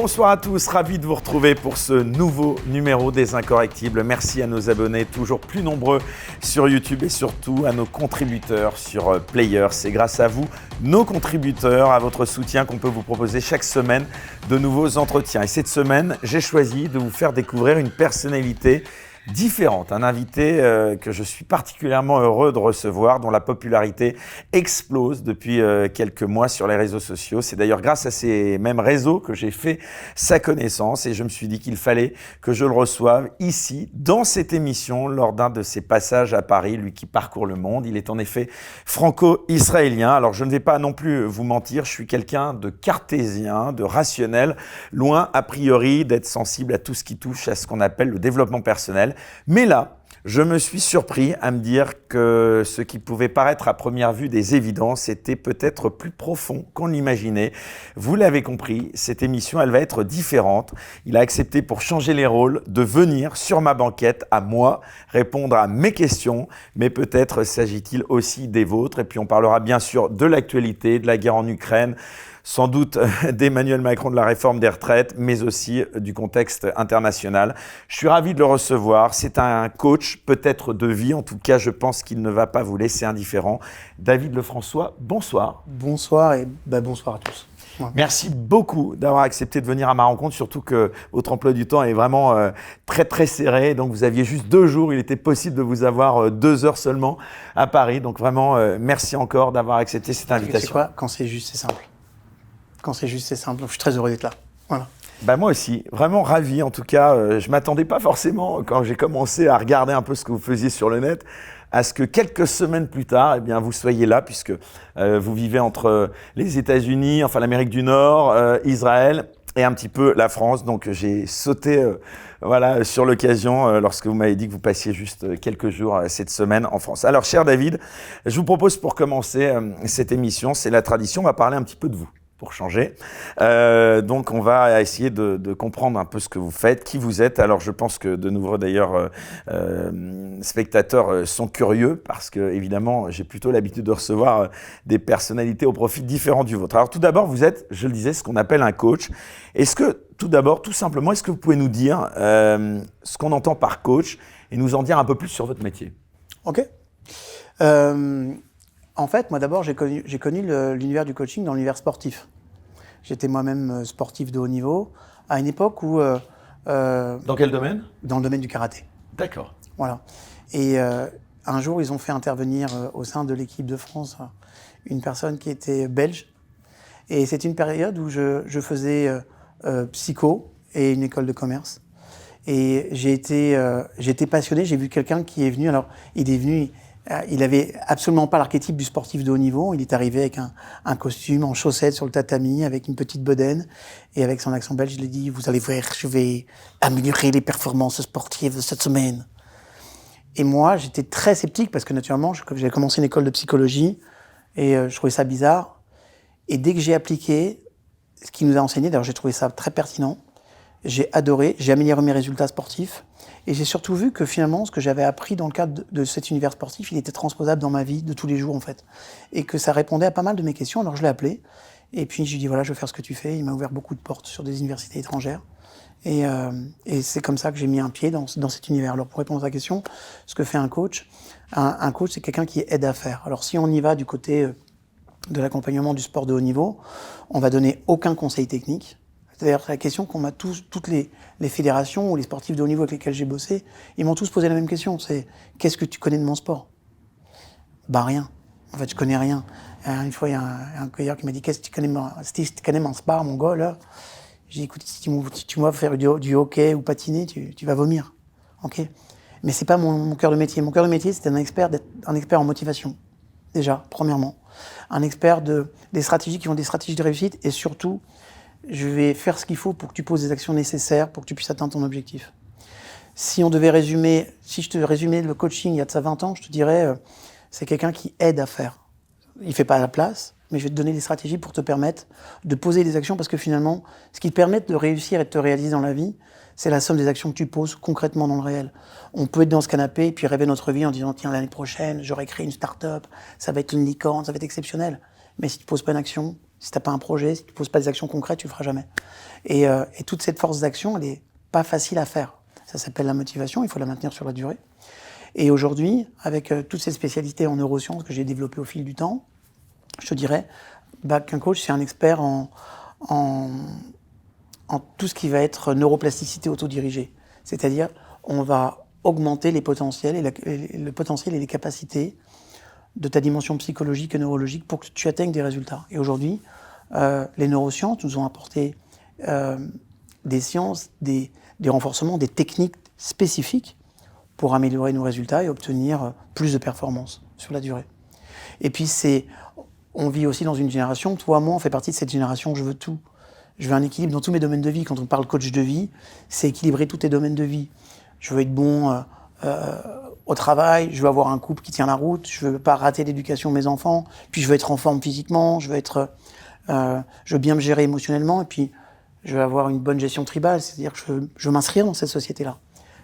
Bonsoir à tous, ravi de vous retrouver pour ce nouveau numéro des Incorrectibles. Merci à nos abonnés, toujours plus nombreux sur YouTube et surtout à nos contributeurs sur Player. C'est grâce à vous, nos contributeurs, à votre soutien qu'on peut vous proposer chaque semaine de nouveaux entretiens. Et cette semaine, j'ai choisi de vous faire découvrir une personnalité différente, un invité que je suis particulièrement heureux de recevoir, dont la popularité explose depuis quelques mois sur les réseaux sociaux. C'est d'ailleurs grâce à ces mêmes réseaux que j'ai fait sa connaissance et je me suis dit qu'il fallait que je le reçoive ici, dans cette émission, lors d'un de ses passages à Paris, lui qui parcourt le monde. Il est en effet franco-israélien. Alors je ne vais pas non plus vous mentir, je suis quelqu'un de cartésien, de rationnel, loin a priori d'être sensible à tout ce qui touche à ce qu'on appelle le développement personnel. Mais là, je me suis surpris à me dire que ce qui pouvait paraître à première vue des évidences était peut-être plus profond qu'on l'imaginait. Vous l'avez compris, cette émission, elle va être différente. Il a accepté pour changer les rôles de venir sur ma banquette à moi, répondre à mes questions, mais peut-être s'agit-il aussi des vôtres. Et puis on parlera bien sûr de l'actualité, de la guerre en Ukraine, sans doute d'Emmanuel Macron, de la réforme des retraites, mais aussi du contexte international. Je suis ravi de le recevoir. C'est un coach, peut-être de vie. En tout cas, je pense qu'il ne va pas vous laisser indifférent. David Lefrançois, bonsoir. Bonsoir et bonsoir à tous. Ouais. Merci beaucoup d'avoir accepté de venir à ma rencontre, surtout que votre emploi du temps est vraiment très très serré. Donc vous aviez juste 2 jours, il était possible de vous avoir 2 heures seulement à Paris. Donc vraiment, merci encore d'avoir accepté cette invitation. C'est quoi ? Quand c'est juste, c'est simple. Quand c'est juste, c'est simple. Je suis très heureux d'être là. Voilà. Bah moi aussi, vraiment ravi. En tout cas, je m'attendais pas forcément, quand j'ai commencé à regarder un peu ce que vous faisiez sur le net, à ce que quelques semaines plus tard, eh bien, vous soyez là, puisque vous vivez entre les États-Unis, enfin l'Amérique du Nord, Israël et un petit peu la France. Donc j'ai sauté sur l'occasion lorsque vous m'avez dit que vous passiez juste quelques jours cette semaine en France. Alors, cher David, je vous propose pour commencer cette émission, c'est la tradition, on va parler un petit peu de vous. Pour changer. Donc, on va essayer de comprendre un peu ce que vous faites, qui vous êtes. Alors, je pense que de nouveau, d'ailleurs, spectateurs sont curieux parce que, évidemment, j'ai plutôt l'habitude de recevoir des personnalités au profil différent du vôtre. Alors, tout d'abord, vous êtes, je le disais, ce qu'on appelle un coach. Est-ce que, tout d'abord, tout simplement, est-ce que vous pouvez nous dire ce qu'on entend par coach et nous en dire un peu plus sur votre métier ? Ok. En fait, moi d'abord, j'ai connu l'univers du coaching dans l'univers sportif. J'étais moi-même sportif de haut niveau, à une époque où... Dans quel domaine ? Dans le domaine du karaté. D'accord. Voilà. Et un jour, ils ont fait intervenir au sein de l'équipe de France une personne qui était belge. Et c'était une période où je faisais psycho et une école de commerce. Et j'ai été passionné, j'ai vu quelqu'un qui est venu, alors il est venu... Il avait absolument pas l'archétype du sportif de haut niveau. Il est arrivé avec un costume en chaussettes sur le tatami, avec une petite bedaine. Et avec son accent belge, il a dit, vous allez voir, je vais améliorer les performances sportives de cette semaine. Et moi, j'étais très sceptique parce que naturellement, j'avais commencé une école de psychologie et je trouvais ça bizarre. Et dès que j'ai appliqué ce qu'il nous a enseigné, d'ailleurs j'ai trouvé ça très pertinent, j'ai adoré, j'ai amélioré mes résultats sportifs. Et j'ai surtout vu que finalement, ce que j'avais appris dans le cadre de cet univers sportif, il était transposable dans ma vie de tous les jours en fait. Et que ça répondait à pas mal de mes questions, alors je l'ai appelé. Et puis je lui ai dit voilà, je veux faire ce que tu fais. Il m'a ouvert beaucoup de portes sur des universités étrangères. Et c'est comme ça que j'ai mis un pied dans cet univers. Alors pour répondre à ta question, ce que fait un coach, un coach c'est quelqu'un qui aide à faire. Alors si on y va du côté de l'accompagnement du sport de haut niveau, on va donner aucun conseil technique. C'est d'ailleurs la question qu'on m'a toutes les fédérations ou les sportifs de haut niveau avec lesquels j'ai bossé, ils m'ont tous posé la même question, c'est « Qu'est-ce que tu connais de mon sport ?» Bah rien. En fait, je connais rien. Une fois, il y a un cueilleur qui m'a dit « Qu'est-ce que tu connais mon sport, mon gars, là ?» J'ai dit « Écoute, si tu vas faire du hockey ou patiner, tu vas vomir. » Ok. Mais c'est pas mon cœur de métier. Mon cœur de métier, c'est d'être un expert en motivation. Déjà, premièrement. Un expert des stratégies qui ont des stratégies de réussite et surtout, je vais faire ce qu'il faut pour que tu poses des actions nécessaires pour que tu puisses atteindre ton objectif. Si je te résumais le coaching il y a de ça 20 ans, je te dirais, c'est quelqu'un qui aide à faire. Il fait pas à la place, mais je vais te donner des stratégies pour te permettre de poser des actions parce que finalement, ce qui te permet de réussir et de te réaliser dans la vie, c'est la somme des actions que tu poses concrètement dans le réel. On peut être dans ce canapé et puis rêver notre vie en disant, tiens, l'année prochaine, j'aurai créé une start-up, ça va être une licorne, ça va être exceptionnel. Mais si tu poses pas une action, Si tu n'as pas un projet, si tu ne poses pas des actions concrètes, tu ne le feras jamais. Et toute cette force d'action, elle n'est pas facile à faire. Ça s'appelle la motivation, il faut la maintenir sur la durée. Et aujourd'hui, avec toutes ces spécialités en neurosciences que j'ai développées au fil du temps, je te dirais qu'un coach, c'est un expert en tout ce qui va être neuroplasticité autodirigée. C'est-à-dire, on va augmenter les potentiels le potentiel et les capacités de ta dimension psychologique et neurologique pour que tu atteignes des résultats. Et aujourd'hui, les neurosciences nous ont apporté des sciences, des renforcements, des techniques spécifiques pour améliorer nos résultats et obtenir plus de performance sur la durée. Et puis on vit aussi dans une génération, toi, moi, on fait partie de cette génération, je veux tout. Je veux un équilibre dans tous mes domaines de vie. Quand on parle coach de vie, c'est équilibrer tous tes domaines de vie. Je veux être bon au travail, je veux avoir un couple qui tient la route, je veux pas rater l'éducation de mes enfants, puis je veux être en forme physiquement, je veux bien me gérer émotionnellement, et puis je veux avoir une bonne gestion tribale, c'est-à-dire que je veux m'inscrire dans cette société-là.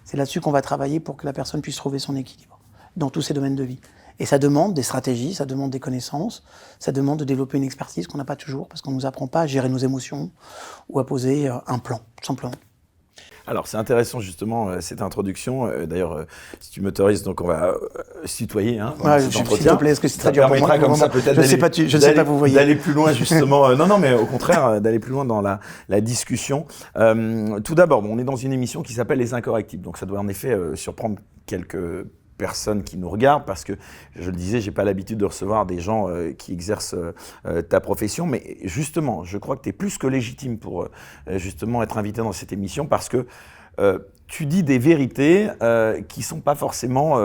C'est là-dessus qu'on va travailler pour que la personne puisse trouver son équilibre dans tous ces domaines de vie. Et ça demande des stratégies, ça demande des connaissances, ça demande de développer une expertise qu'on n'a pas toujours, parce qu'on ne nous apprend pas à gérer nos émotions ou à poser un plan, tout simplement. Alors, c'est intéressant, justement, cette introduction. D'ailleurs, si tu m'autorises, donc on va se tutoyer. Hein, s'il te plaît, est-ce que c'est très dur pour moi comme ça, peut-être je ne sais pas vous voyez. D'aller plus loin, justement. Non, mais au contraire, d'aller plus loin dans la discussion. Tout d'abord, on est dans une émission qui s'appelle Les Incorrectibles. Donc, ça doit en effet surprendre quelques personnes qui nous regardent, parce que, je le disais, j'ai pas l'habitude de recevoir des gens qui exercent ta profession, mais justement, je crois que tu es plus que légitime pour justement être invité dans cette émission, parce que tu dis des vérités qui sont pas forcément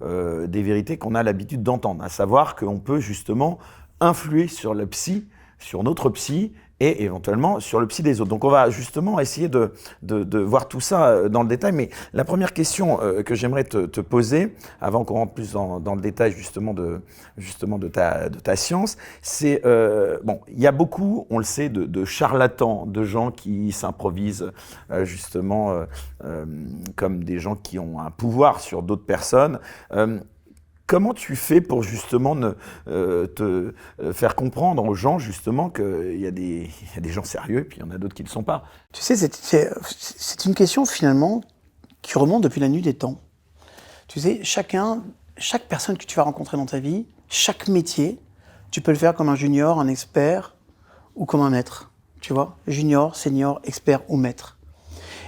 des vérités qu'on a l'habitude d'entendre, à savoir qu'on peut justement influer sur le psy, sur notre psy, et éventuellement sur le psy des autres. Donc on va justement essayer de voir tout ça dans le détail. Mais la première question que j'aimerais te poser, avant qu'on rentre plus dans le détail justement de ta science, c'est, il y a beaucoup, on le sait, de charlatans, de gens qui s'improvisent justement comme des gens qui ont un pouvoir sur d'autres personnes. Comment tu fais pour justement te faire comprendre aux gens justement qu'il y a des gens sérieux et puis il y en a d'autres qui ne le sont pas? Tu sais, c'est une question finalement qui remonte depuis la nuit des temps. Tu sais, chaque personne que tu vas rencontrer dans ta vie, chaque métier, tu peux le faire comme un junior, un expert ou comme un maître. Tu vois, junior, senior, expert ou maître.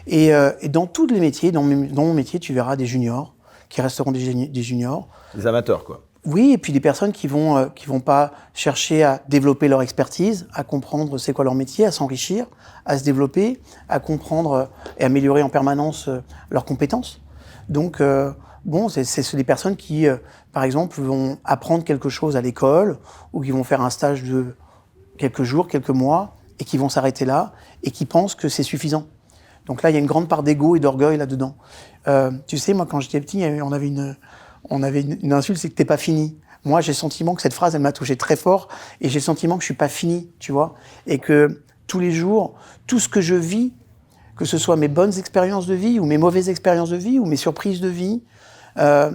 Et dans tous les métiers, dans mon métier, tu verras des juniors qui resteront des juniors. Des amateurs, quoi. Oui, et puis des personnes qui vont pas chercher à développer leur expertise, à comprendre c'est quoi leur métier, à s'enrichir, à se développer, à comprendre et améliorer en permanence leurs compétences. Donc, c'est des personnes qui, par exemple, vont apprendre quelque chose à l'école ou qui vont faire un stage de quelques jours, quelques mois et qui vont s'arrêter là et qui pensent que c'est suffisant. Donc là, il y a une grande part d'ego et d'orgueil là-dedans. Tu sais, moi, quand j'étais petit, on avait une insulte, c'est que t'es pas fini. Moi, j'ai le sentiment que cette phrase, elle m'a touché très fort, et j'ai le sentiment que je suis pas fini, tu vois, et que tous les jours, tout ce que je vis, que ce soit mes bonnes expériences de vie ou mes mauvaises expériences de vie ou mes surprises de vie,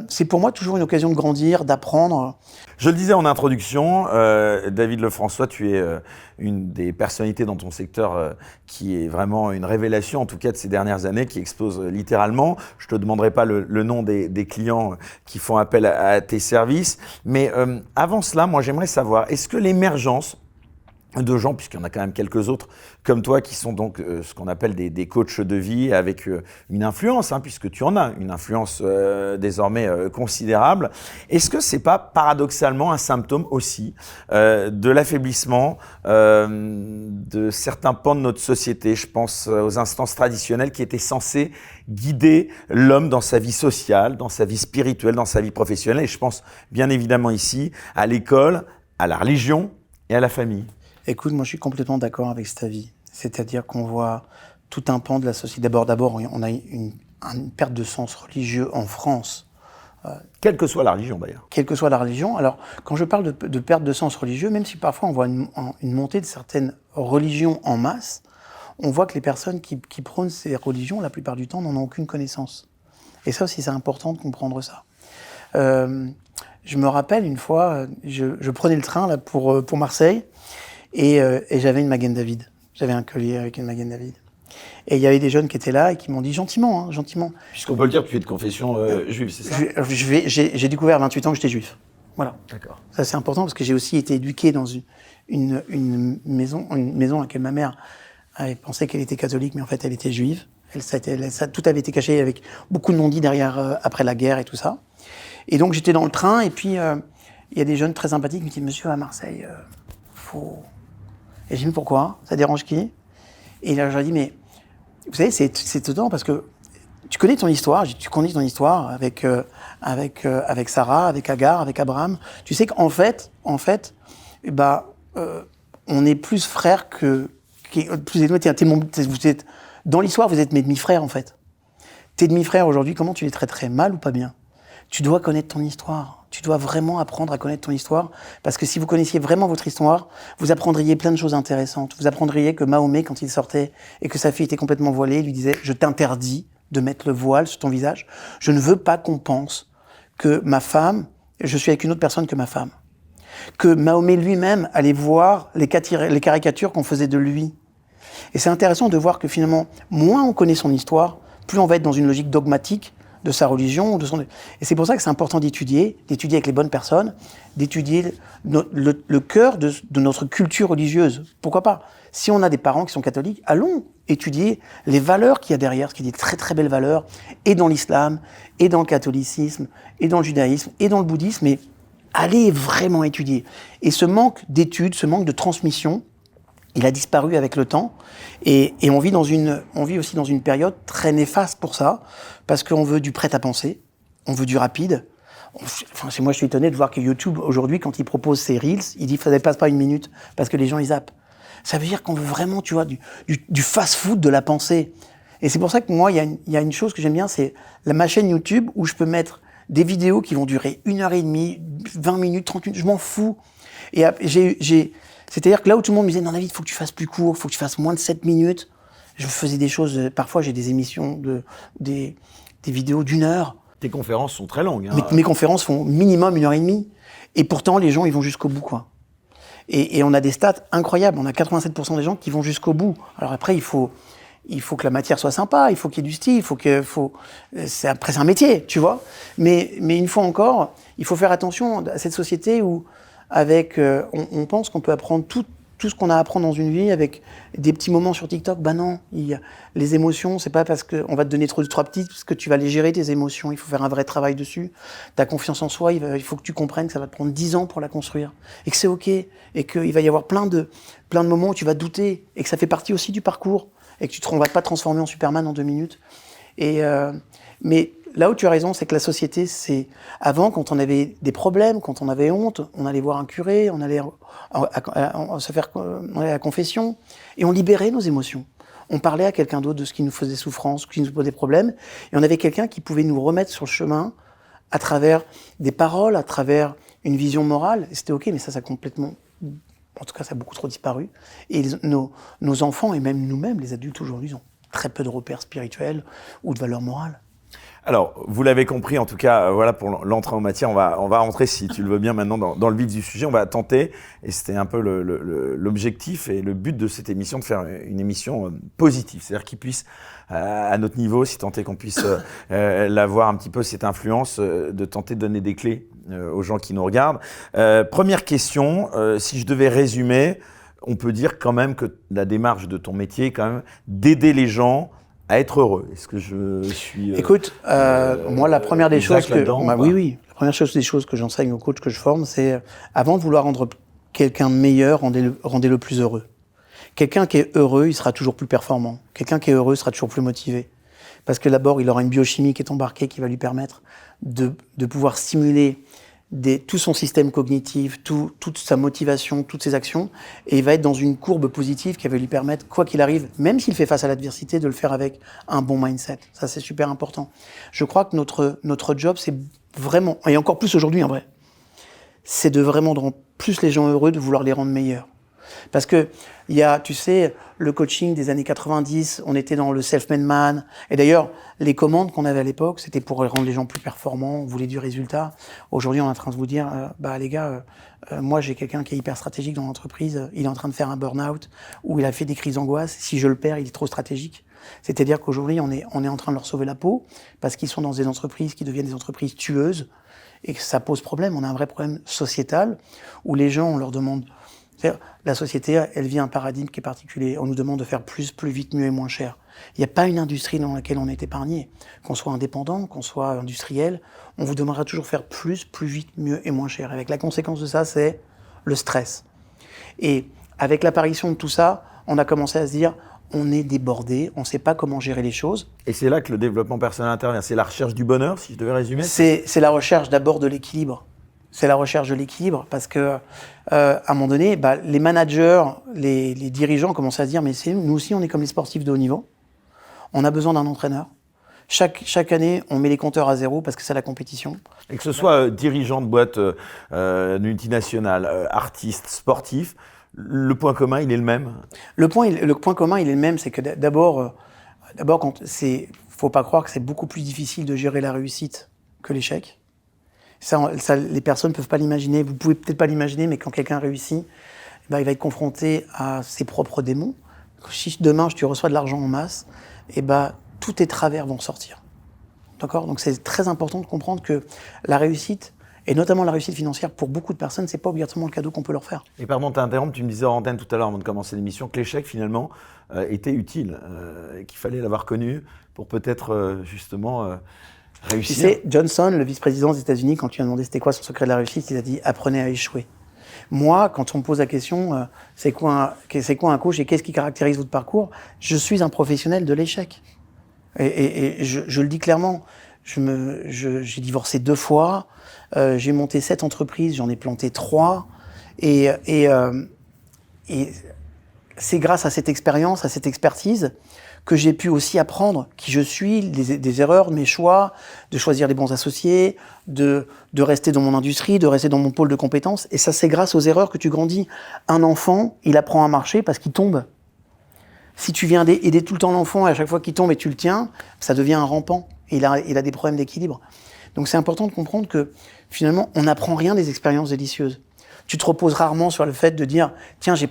c'est pour moi toujours une occasion de grandir, d'apprendre. Je le disais en introduction, David Lefrançois, tu es une des personnalités dans ton secteur qui est vraiment une révélation, en tout cas de ces dernières années, qui explose littéralement. Je ne te demanderai pas le nom des clients qui font appel à tes services, mais avant cela, moi j'aimerais savoir, est-ce que l'émergence de gens, puisqu'il y en a quand même quelques autres comme toi qui sont donc ce qu'on appelle des coachs de vie avec une influence, puisque tu en as une influence désormais considérable. Est-ce que c'est pas paradoxalement un symptôme aussi de l'affaiblissement de certains pans de notre société? Je pense aux instances traditionnelles qui étaient censées guider l'homme dans sa vie sociale, dans sa vie spirituelle, dans sa vie professionnelle. Et je pense bien évidemment ici à l'école, à la religion et à la famille. Écoute, moi je suis complètement d'accord avec cet avis. C'est-à-dire qu'on voit tout un pan de la société. D'abord, on a une perte de sens religieux en France. Quelle que soit la religion d'ailleurs. Quelle que soit la religion. Alors, quand je parle de perte de sens religieux, même si parfois on voit une montée de certaines religions en masse, on voit que les personnes qui prônent ces religions, la plupart du temps, n'en ont aucune connaissance. Et ça aussi, c'est important de comprendre ça. Je me rappelle une fois, je prenais le train là, pour Marseille, Et j'avais une Magen David. J'avais un collier avec une Magen David. Et il y avait des jeunes qui étaient là et qui m'ont dit gentiment, gentiment. Puisqu'on peut le dire, tu es de confession juive, c'est ça? J'ai découvert à 28 ans que j'étais juif. Voilà. D'accord. Ça, c'est important parce que j'ai aussi été éduqué dans une maison à laquelle ma mère avait pensé qu'elle était catholique, mais en fait, elle était juive. Tout avait été caché avec beaucoup de non-dits derrière, après la guerre et tout ça. Et donc, j'étais dans le train et puis, il y a des jeunes très sympathiques qui me disent « Monsieur, à Marseille, faut… » Et j'ai dit « Pourquoi? Ça dérange qui ?» Et là, je leur ai dit « Mais, vous savez, c'est étonnant parce que tu connais ton histoire, tu connais ton histoire avec Sarah, avec Agar, avec Abraham. Tu sais qu'en fait, on est plus frères plus dans l'histoire, vous êtes mes demi-frères, en fait. Tes demi-frères, aujourd'hui, comment tu les traiterais, mal ou pas bien? Tu dois connaître ton histoire. Tu dois vraiment apprendre à connaître ton histoire. Parce que si vous connaissiez vraiment votre histoire, vous apprendriez plein de choses intéressantes. Vous apprendriez que Mahomet, quand il sortait et que sa fille était complètement voilée, il lui disait « Je t'interdis de mettre le voile sur ton visage. Je ne veux pas qu'on pense que ma femme, je suis avec une autre personne que ma femme. » Que Mahomet lui-même allait voir les caricatures qu'on faisait de lui. Et c'est intéressant de voir que finalement, moins on connaît son histoire, plus on va être dans une logique dogmatique de sa religion. Et c'est pour ça que c'est important d'étudier avec les bonnes personnes, d'étudier le cœur de notre culture religieuse. Pourquoi pas? Si on a des parents qui sont catholiques, allons étudier les valeurs qu'il y a derrière, ce qui est des très très belles valeurs, et dans l'islam, et dans le catholicisme, et dans le judaïsme, et dans le bouddhisme, mais allez vraiment étudier. Et ce manque d'études, ce manque de transmission, il a disparu avec le temps, et on vit aussi dans une période très néfaste pour ça, parce qu'on veut du prêt-à-penser, on veut du rapide. Moi, je suis étonné de voir que YouTube, aujourd'hui, quand il propose ses Reels, il dit que ça ne dépasse pas 1 minute, parce que les gens, ils zappent. Ça veut dire qu'on veut vraiment, tu vois, du fast-food de la pensée. Et c'est pour ça que moi, il y a une chose que j'aime bien, c'est ma chaîne YouTube, où je peux mettre des vidéos qui vont durer 1h30, 20 minutes, 30 minutes, je m'en fous. Et c'est-à-dire que là où tout le monde me disait, non, David, il faut que tu fasses plus court, il faut que tu fasses moins de 7 minutes. Je faisais des choses, parfois j'ai des émissions, des vidéos d'1 heure. Tes conférences sont très longues. Mes conférences font minimum 1h30. Et pourtant, les gens, ils vont jusqu'au bout, quoi. Et on a des stats incroyables. On a 87% des gens qui vont jusqu'au bout. Alors après, il faut que la matière soit sympa, il faut qu'il y ait du style, c'est un métier, tu vois. Mais une fois encore, il faut faire attention à cette société où, on pense qu'on peut apprendre tout ce qu'on a à apprendre dans une vie avec des petits moments sur TikTok. Ben non, les émotions, c'est pas parce qu'on va te donner trois petites que tu vas les gérer, tes émotions. Il faut faire un vrai travail dessus. Ta confiance en soi, il faut que tu comprennes que ça va te prendre 10 ans pour la construire. Et que c'est OK. Et qu'il va y avoir plein de moments où tu vas douter. Et que ça fait partie aussi du parcours. Et que on va pas te transformer en Superman en 2 minutes. Mais là où tu as raison, c'est que la société, avant, quand on avait des problèmes, quand on avait honte, on allait voir un curé, on allait à la confession, et on libérait nos émotions. On parlait à quelqu'un d'autre de ce qui nous faisait souffrance, ce qui nous posait problème, et on avait quelqu'un qui pouvait nous remettre sur le chemin à travers des paroles, à travers une vision morale. Et c'était OK, mais ça a complètement... En tout cas, ça a beaucoup trop disparu. Et nos enfants, et même nous-mêmes, les adultes aujourd'hui, ont très peu de repères spirituels ou de valeurs morales. Alors, vous l'avez compris, en tout cas, voilà pour l'entrée en matière, on va rentrer, si tu le veux bien, maintenant dans le vif du sujet. On va tenter, et c'était un peu l'objectif et le but de cette émission, de faire une émission positive, c'est-à-dire qu'il puisse, à notre niveau, si tant est qu'on puisse l'avoir un petit peu, cette influence, de tenter de donner des clés aux gens qui nous regardent. Première question, si je devais résumer, on peut dire quand même que la démarche de ton métier est quand même d'aider les gens à être heureux. Est-ce que je suis... Écoute, moi, la première des choses que... Oui. La première des choses que j'enseigne aux coachs que je forme, c'est avant de vouloir rendre quelqu'un meilleur, rendez-le plus heureux. Quelqu'un qui est heureux, il sera toujours plus performant. Quelqu'un qui est heureux sera toujours plus motivé. Parce que d'abord, il aura une biochimie qui est embarquée, qui va lui permettre de pouvoir stimuler tout son système cognitif, toute sa motivation, toutes ses actions, et il va être dans une courbe positive qui va lui permettre, quoi qu'il arrive, même s'il fait face à l'adversité, de le faire avec un bon mindset. Ça, c'est super important. Je crois que notre job, c'est vraiment, et encore plus aujourd'hui en vrai, c'est de vraiment rendre plus les gens heureux, de vouloir les rendre meilleurs. Parce que il y a, tu sais, le coaching des années 90, on était dans le self-made man. Et d'ailleurs, les commandes qu'on avait à l'époque, c'était pour rendre les gens plus performants, on voulait du résultat. Aujourd'hui, on est en train de vous dire, les gars, moi j'ai quelqu'un qui est hyper stratégique dans l'entreprise, il est en train de faire un burn-out, ou il a fait des crises d'angoisse, si je le perds, il est trop stratégique. C'est-à-dire qu'aujourd'hui, on est en train de leur sauver la peau, parce qu'ils sont dans des entreprises qui deviennent des entreprises tueuses, et que ça pose problème. On a un vrai problème sociétal, où les gens, on leur demande... La société, elle vit un paradigme qui est particulier. On nous demande de faire plus, plus vite, mieux et moins cher. Il n'y a pas une industrie dans laquelle on est épargné. Qu'on soit indépendant, qu'on soit industriel, on vous demandera toujours de faire plus, plus vite, mieux et moins cher. Avec la conséquence de ça, c'est le stress. Et avec l'apparition de tout ça, on a commencé à se dire, on est débordé, on ne sait pas comment gérer les choses. Et c'est là que le développement personnel intervient. C'est la recherche du bonheur, si je devais résumer. C'est la recherche d'abord de l'équilibre. C'est la recherche de l'équilibre parce que, à un moment donné, les managers, les dirigeants commencent à se dire, mais nous aussi, on est comme les sportifs de haut niveau. On a besoin d'un entraîneur. Chaque année, on met les compteurs à zéro parce que c'est la compétition. Et que ce soit dirigeant de boîte multinationale, artiste, sportif, le point commun, il est le même. Le point commun, il est le même, c'est que d'abord, faut pas croire que c'est beaucoup plus difficile de gérer la réussite que l'échec. Ça, les personnes ne peuvent pas l'imaginer. Vous pouvez peut-être pas l'imaginer, mais quand quelqu'un réussit, il va être confronté à ses propres démons. Si demain, tu reçois de l'argent en masse, tous tes travers vont sortir. D'accord ? Donc c'est très important de comprendre que la réussite, et notamment la réussite financière, pour beaucoup de personnes, c'est pas obligatoirement le cadeau qu'on peut leur faire. Et pardon de t'interrompre, tu me disais en antenne tout à l'heure avant de commencer l'émission que l'échec finalement était utile, et qu'il fallait l'avoir connu pour peut-être justement réussir. Tu sais, Johnson, le vice-président des États-Unis, quand tu lui as demandé c'était quoi son secret de la réussite, il a dit « apprenez à échouer ». Moi, quand on me pose la question c'est quoi un coach et qu'est-ce qui caractérise votre parcours, je suis un professionnel de l'échec. Et je le dis clairement, j'ai divorcé 2 fois, j'ai monté 7 entreprises, j'en ai planté 3, et c'est grâce à cette expérience, à cette expertise, que j'ai pu aussi apprendre qui je suis, des erreurs, de mes choix, de choisir les bons associés, de rester dans mon industrie, de rester dans mon pôle de compétences. Et ça, c'est grâce aux erreurs que tu grandis. Un enfant, il apprend à marcher parce qu'il tombe. Si tu viens aider tout le temps l'enfant et à chaque fois qu'il tombe et tu le tiens, ça devient un rampant. Et il a des problèmes d'équilibre. Donc c'est important de comprendre que finalement, on n'apprend rien des expériences délicieuses. Tu te reposes rarement sur le fait de dire « Tiens, je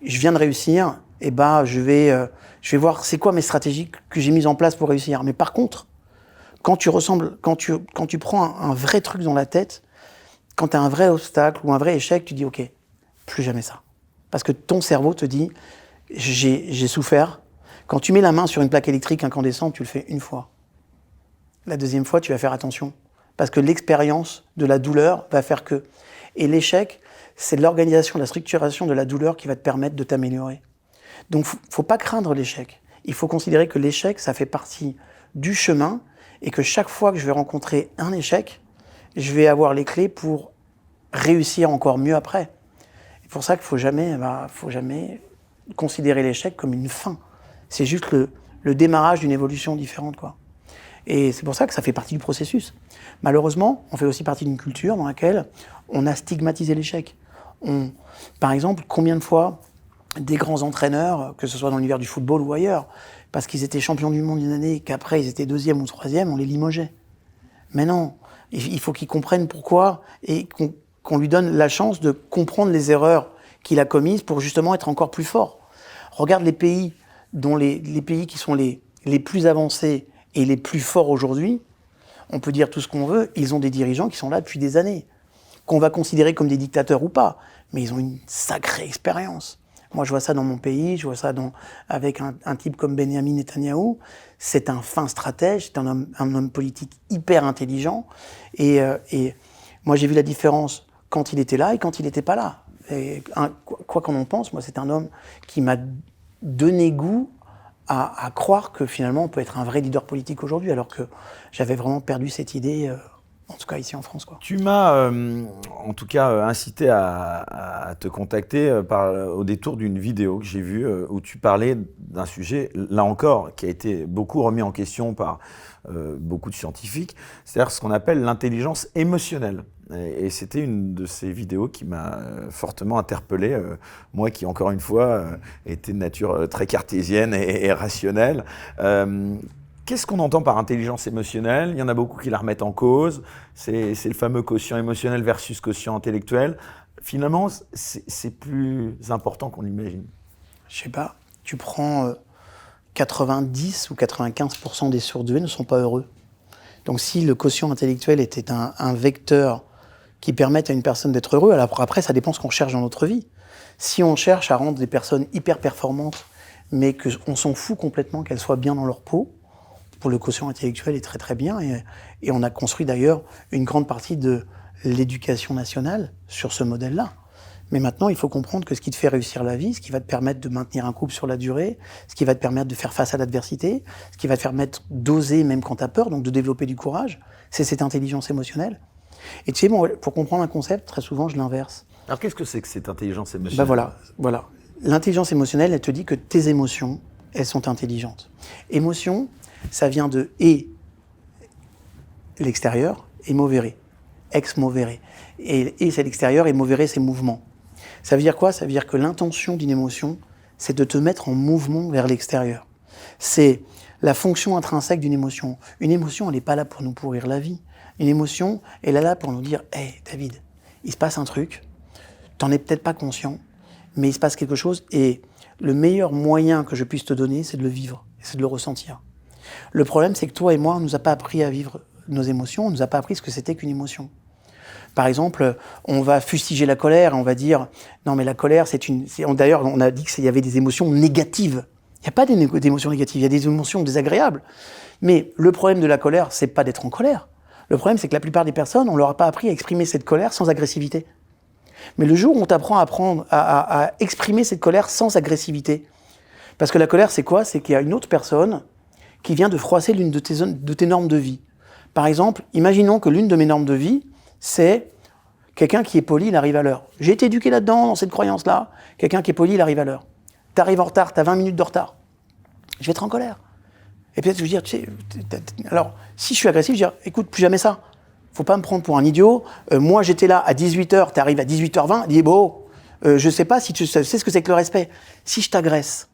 viens de réussir, je vais voir c'est quoi mes stratégies que j'ai mises en place pour réussir. » Mais par contre, quand tu prends un vrai truc dans la tête, quand tu as un vrai obstacle ou un vrai échec, tu dis « Ok, plus jamais ça. » Parce que ton cerveau te dit « J'ai souffert. » Quand tu mets la main sur une plaque électrique incandescente, tu le fais une fois. La deuxième fois, tu vas faire attention. Parce que l'expérience de la douleur va faire que... Et l'échec, c'est l'organisation, la structuration de la douleur qui va te permettre de t'améliorer. Donc, faut pas craindre l'échec. Il faut considérer que l'échec, ça fait partie du chemin et que chaque fois que je vais rencontrer un échec, je vais avoir les clés pour réussir encore mieux après. C'est pour ça qu'il faut jamais considérer l'échec comme une fin. C'est juste le démarrage d'une évolution différente, quoi. Et c'est pour ça que ça fait partie du processus. Malheureusement, on fait aussi partie d'une culture dans laquelle on a stigmatisé l'échec. Par exemple, combien de fois des grands entraîneurs, que ce soit dans l'univers du football ou ailleurs, parce qu'ils étaient champions du monde une année et qu'après ils étaient 2e ou 3e, on les limogeait. Mais non, il faut qu'ils comprennent pourquoi et qu'on lui donne la chance de comprendre les erreurs qu'il a commises pour justement être encore plus fort. Regarde les pays les pays qui sont les plus avancés et les plus forts aujourd'hui, on peut dire tout ce qu'on veut, ils ont des dirigeants qui sont là depuis des années, qu'on va considérer comme des dictateurs ou pas, mais ils ont une sacrée expérience. Moi, je vois ça dans mon pays, je vois ça avec un type comme Benyamin Netanyahou. C'est un fin stratège, c'est un homme politique hyper intelligent. Et moi, j'ai vu la différence quand il était là et quand il n'était pas là. Et quoi qu'on en pense, moi, c'est un homme qui m'a donné goût à croire que finalement, on peut être un vrai leader politique aujourd'hui, alors que j'avais vraiment perdu cette idée En tout cas, ici en France, quoi. Tu m'as, en tout cas, incité à te contacter au détour d'une vidéo que j'ai vue où tu parlais d'un sujet, là encore, qui a été beaucoup remis en question par beaucoup de scientifiques, c'est-à-dire ce qu'on appelle l'intelligence émotionnelle. Et c'était une de ces vidéos qui m'a fortement interpellé, moi qui, encore une fois, était de nature très cartésienne et rationnelle. Qu'est-ce qu'on entend par intelligence émotionnelle? Il y en a beaucoup qui la remettent en cause. C'est le fameux quotient émotionnel versus quotient intellectuel. Finalement, c'est plus important qu'on l'imagine. Je sais pas, tu prends 90 ou 95% des surdoués ne sont pas heureux. Donc si le quotient intellectuel était un vecteur qui permette à une personne d'être heureux, alors après ça dépend ce qu'on cherche dans notre vie. Si on cherche à rendre des personnes hyper performantes, mais qu'on s'en fout complètement qu'elles soient bien dans leur peau, pour le quotient intellectuel est très très bien, et on a construit d'ailleurs une grande partie de l'éducation nationale sur ce modèle-là. Mais maintenant, il faut comprendre que ce qui te fait réussir la vie, ce qui va te permettre de maintenir un couple sur la durée, ce qui va te permettre de faire face à l'adversité, ce qui va te permettre d'oser même quand tu as peur, donc de développer du courage, c'est cette intelligence émotionnelle. Et tu sais, bon, pour comprendre un concept, très souvent, je l'inverse. Alors qu'est-ce que c'est que cette intelligence émotionnelle? Voilà. L'intelligence émotionnelle, elle te dit que tes émotions, elles sont intelligentes. Émotion, ça vient de l'extérieur et movere, ex movere. Et c'est l'extérieur et movere, c'est mouvement. Ça veut dire quoi? Ça veut dire que l'intention d'une émotion, c'est de te mettre en mouvement vers l'extérieur. C'est la fonction intrinsèque d'une émotion. Une émotion, elle n'est pas là pour nous pourrir la vie. Une émotion, elle est là pour nous dire « Hey, David, il se passe un truc, t'en es peut-être pas conscient, mais il se passe quelque chose et le meilleur moyen que je puisse te donner, c'est de le vivre, c'est de le ressentir. » Le problème, c'est que toi et moi, on ne nous a pas appris à vivre nos émotions, on ne nous a pas appris ce que c'était qu'une émotion. Par exemple, on va fustiger la colère, on va dire « Non, mais la colère, c'est une... » D'ailleurs, on a dit qu'il y avait des émotions négatives. Il n'y a pas d'émotions négatives, il y a des émotions désagréables. Mais le problème de la colère, c'est pas d'être en colère. Le problème, c'est que la plupart des personnes, on ne leur a pas appris à exprimer cette colère sans agressivité. Mais le jour où on t'apprend à exprimer cette colère sans agressivité, parce que la colère, c'est quoi? C'est qu'il y a une autre personne qui vient de froisser l'une de tes normes de vie. Par exemple, imaginons que l'une de mes normes de vie, c'est quelqu'un qui est poli, il arrive à l'heure. J'ai été éduqué là-dedans, dans cette croyance-là. Quelqu'un qui est poli, il arrive à l'heure. Tu arrives en retard, tu as 20 minutes de retard. Je vais être en colère. Et peut-être je vais dire, tu sais, alors, si je suis agressif, je vais dire, écoute, plus jamais ça. Faut pas me prendre pour un idiot. Moi, j'étais là à 18h, tu arrives à 18h20, dis, bon, je sais pas si tu sais ce que c'est que le respect. Si je t'agresse,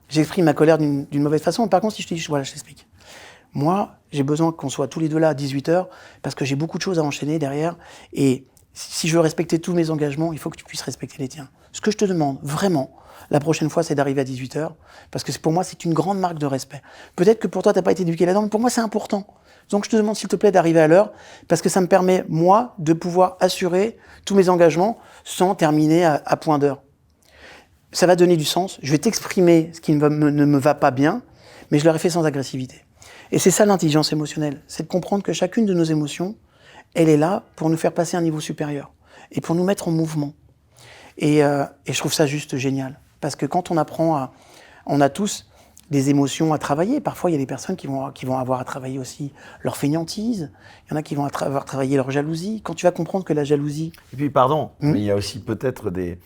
j'exprime ma colère d'une mauvaise façon. Par contre, si je te dis, voilà, je t'explique. Moi, j'ai besoin qu'on soit tous les deux là à 18h parce que j'ai beaucoup de choses à enchaîner derrière. Et si je veux respecter tous mes engagements, il faut que tu puisses respecter les tiens. Ce que je te demande, vraiment, la prochaine fois, c'est d'arriver à 18h parce que pour moi, c'est une grande marque de respect. Peut-être que pour toi, t'as pas été éduqué là-dedans, mais pour moi, c'est important. Donc, je te demande, s'il te plaît, d'arriver à l'heure parce que ça me permet, moi, de pouvoir assurer tous mes engagements sans terminer à point d'heure. Ça va donner du sens. Je vais t'exprimer ce qui ne me va pas bien, mais je l'aurai fait sans agressivité. Et c'est ça l'intelligence émotionnelle, c'est de comprendre que chacune de nos émotions, elle est là pour nous faire passer à un niveau supérieur et pour nous mettre en mouvement. Et je trouve ça juste génial. Parce que quand on apprend on a tous des émotions à travailler. Parfois, il y a des personnes qui vont avoir à travailler aussi leur fainéantise. Il y en a qui vont avoir travaillé leur jalousie. Quand tu vas comprendre que la jalousie... Et puis, pardon, mais il y a aussi peut-être des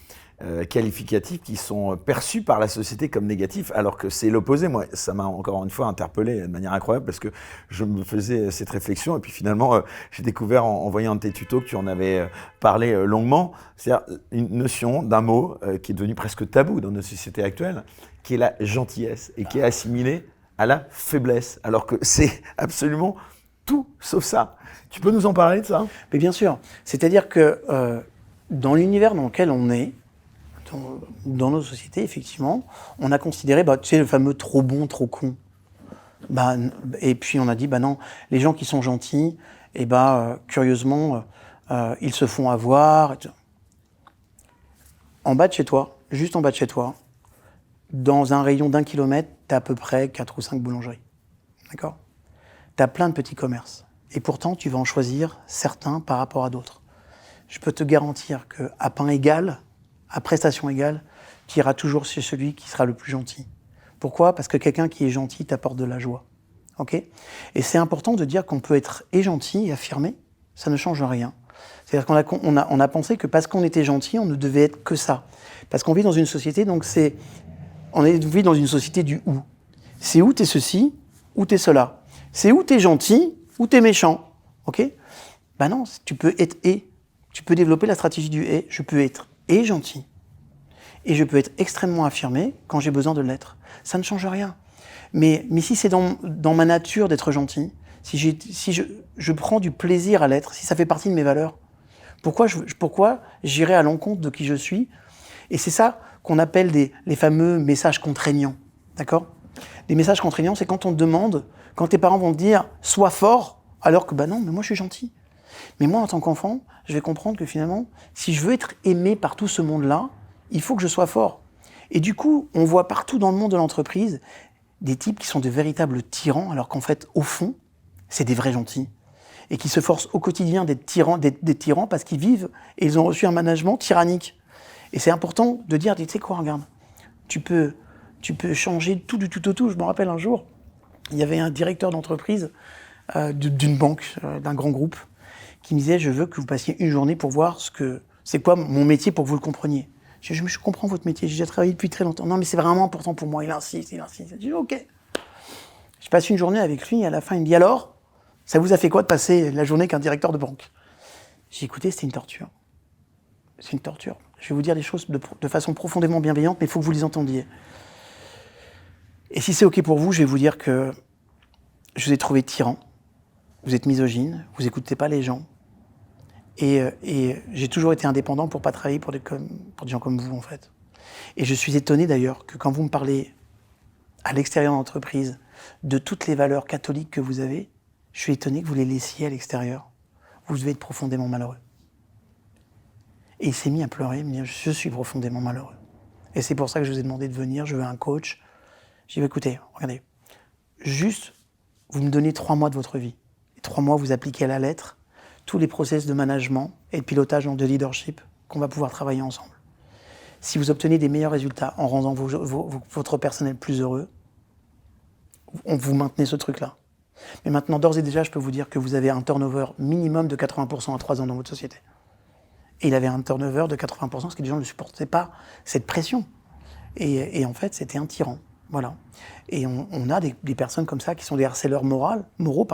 qualificatifs qui sont perçus par la société comme négatifs, alors que c'est l'opposé. Moi, ça m'a encore une fois interpellé de manière incroyable parce que je me faisais cette réflexion et puis finalement, j'ai découvert en voyant un de tes tutos que tu en avais parlé longuement, c'est-à-dire une notion d'un mot qui est devenu presque tabou dans notre société actuelle, qui est la gentillesse et qui est assimilée à la faiblesse, alors que c'est absolument tout sauf ça. Tu peux nous en parler de ça? Mais bien sûr. C'est-à-dire que dans l'univers dans lequel on est, dans nos sociétés, effectivement, on a considéré, tu sais, le fameux trop bon, trop con. Et puis on a dit, non, les gens qui sont gentils, curieusement, ils se font avoir. En bas de chez toi, juste en bas de chez toi, dans un rayon d'1 kilomètre, t'as à peu près 4 ou 5 boulangeries. D'accord? T'as plein de petits commerces. Et pourtant, tu vas en choisir certains par rapport à d'autres. Je peux te garantir qu'à pain égal, à prestation égale, tu iras toujours chez celui qui sera le plus gentil. Pourquoi? Parce que quelqu'un qui est gentil t'apporte de la joie. Okay? Et c'est important de dire qu'on peut être et gentil et affirmé, ça ne change rien. C'est-à-dire qu'on a pensé que parce qu'on était gentil, on ne devait être que ça. Parce qu'on vit dans une société, donc on vit dans une société du ou. C'est ou t'es ceci, ou t'es cela. C'est ou t'es gentil, ou t'es méchant. Ok ? Ben non, tu peux être et. Tu peux développer la stratégie du et. Je peux être et gentil. Et je peux être extrêmement affirmé quand j'ai besoin de l'être. Ça ne change rien. Mais si c'est dans ma nature d'être gentil, si je prends du plaisir à l'être, si ça fait partie de mes valeurs, pourquoi j'irai à l'encontre de qui je suis ? Et c'est ça qu'on appelle les fameux messages contraignants. D'accord ? Les messages contraignants, c'est quand on te demande, quand tes parents vont te dire « sois fort », alors que non, mais moi je suis gentil. Mais moi, en tant qu'enfant, je vais comprendre que finalement, si je veux être aimé par tout ce monde-là, il faut que je sois fort. Et du coup, on voit partout dans le monde de l'entreprise des types qui sont de véritables tyrans, alors qu'en fait, au fond, c'est des vrais gentils. Et qui se forcent au quotidien d'être des tyrans parce qu'ils vivent et ils ont reçu un management tyrannique. Et c'est important de dire, tu sais quoi, regarde, tu peux changer tout du tout au tout. Je me rappelle un jour, il y avait un directeur d'entreprise d'une banque, d'un grand groupe, qui me disait, je veux que vous passiez une journée pour voir c'est quoi mon métier pour que vous le compreniez. Je comprends votre métier, j'ai déjà travaillé depuis très longtemps. Non, mais c'est vraiment important pour moi. Il insiste. Je dis, ok. Je passe une journée avec lui et à la fin, il me dit, alors, ça vous a fait quoi de passer la journée qu'un directeur de banque ? J'ai écouté, c'était une torture. C'est une torture. Je vais vous dire des choses de façon profondément bienveillante, mais il faut que vous les entendiez. Et si c'est ok pour vous, je vais vous dire que je vous ai trouvé tyran, vous êtes misogyne, vous n'écoutez pas les gens. Et j'ai toujours été indépendant pour pas travailler pour des gens comme vous, en fait. Et je suis étonné d'ailleurs que quand vous me parlez à l'extérieur de l'entreprise de toutes les valeurs catholiques que vous avez, je suis étonné que vous les laissiez à l'extérieur. Vous devez être profondément malheureux. Et il s'est mis à pleurer, il me dit, je suis profondément malheureux. Et c'est pour ça que je vous ai demandé de venir, je veux un coach. J'ai dit, écoutez, regardez, juste, vous me donnez 3 mois de votre vie. Et 3 mois, vous appliquez à la lettre tous les process de management et de pilotage de leadership qu'on va pouvoir travailler ensemble. Si vous obtenez des meilleurs résultats en rendant votre personnel plus heureux, vous maintenez ce truc-là. Mais maintenant, d'ores et déjà, je peux vous dire que vous avez un turnover minimum de 80% à 3 ans dans votre société. Et il avait un turnover de 80% parce que les gens ne supportaient pas cette pression. Et en fait, c'était un tyran. Voilà. Et on a des personnes comme ça qui sont des harceleurs moraux,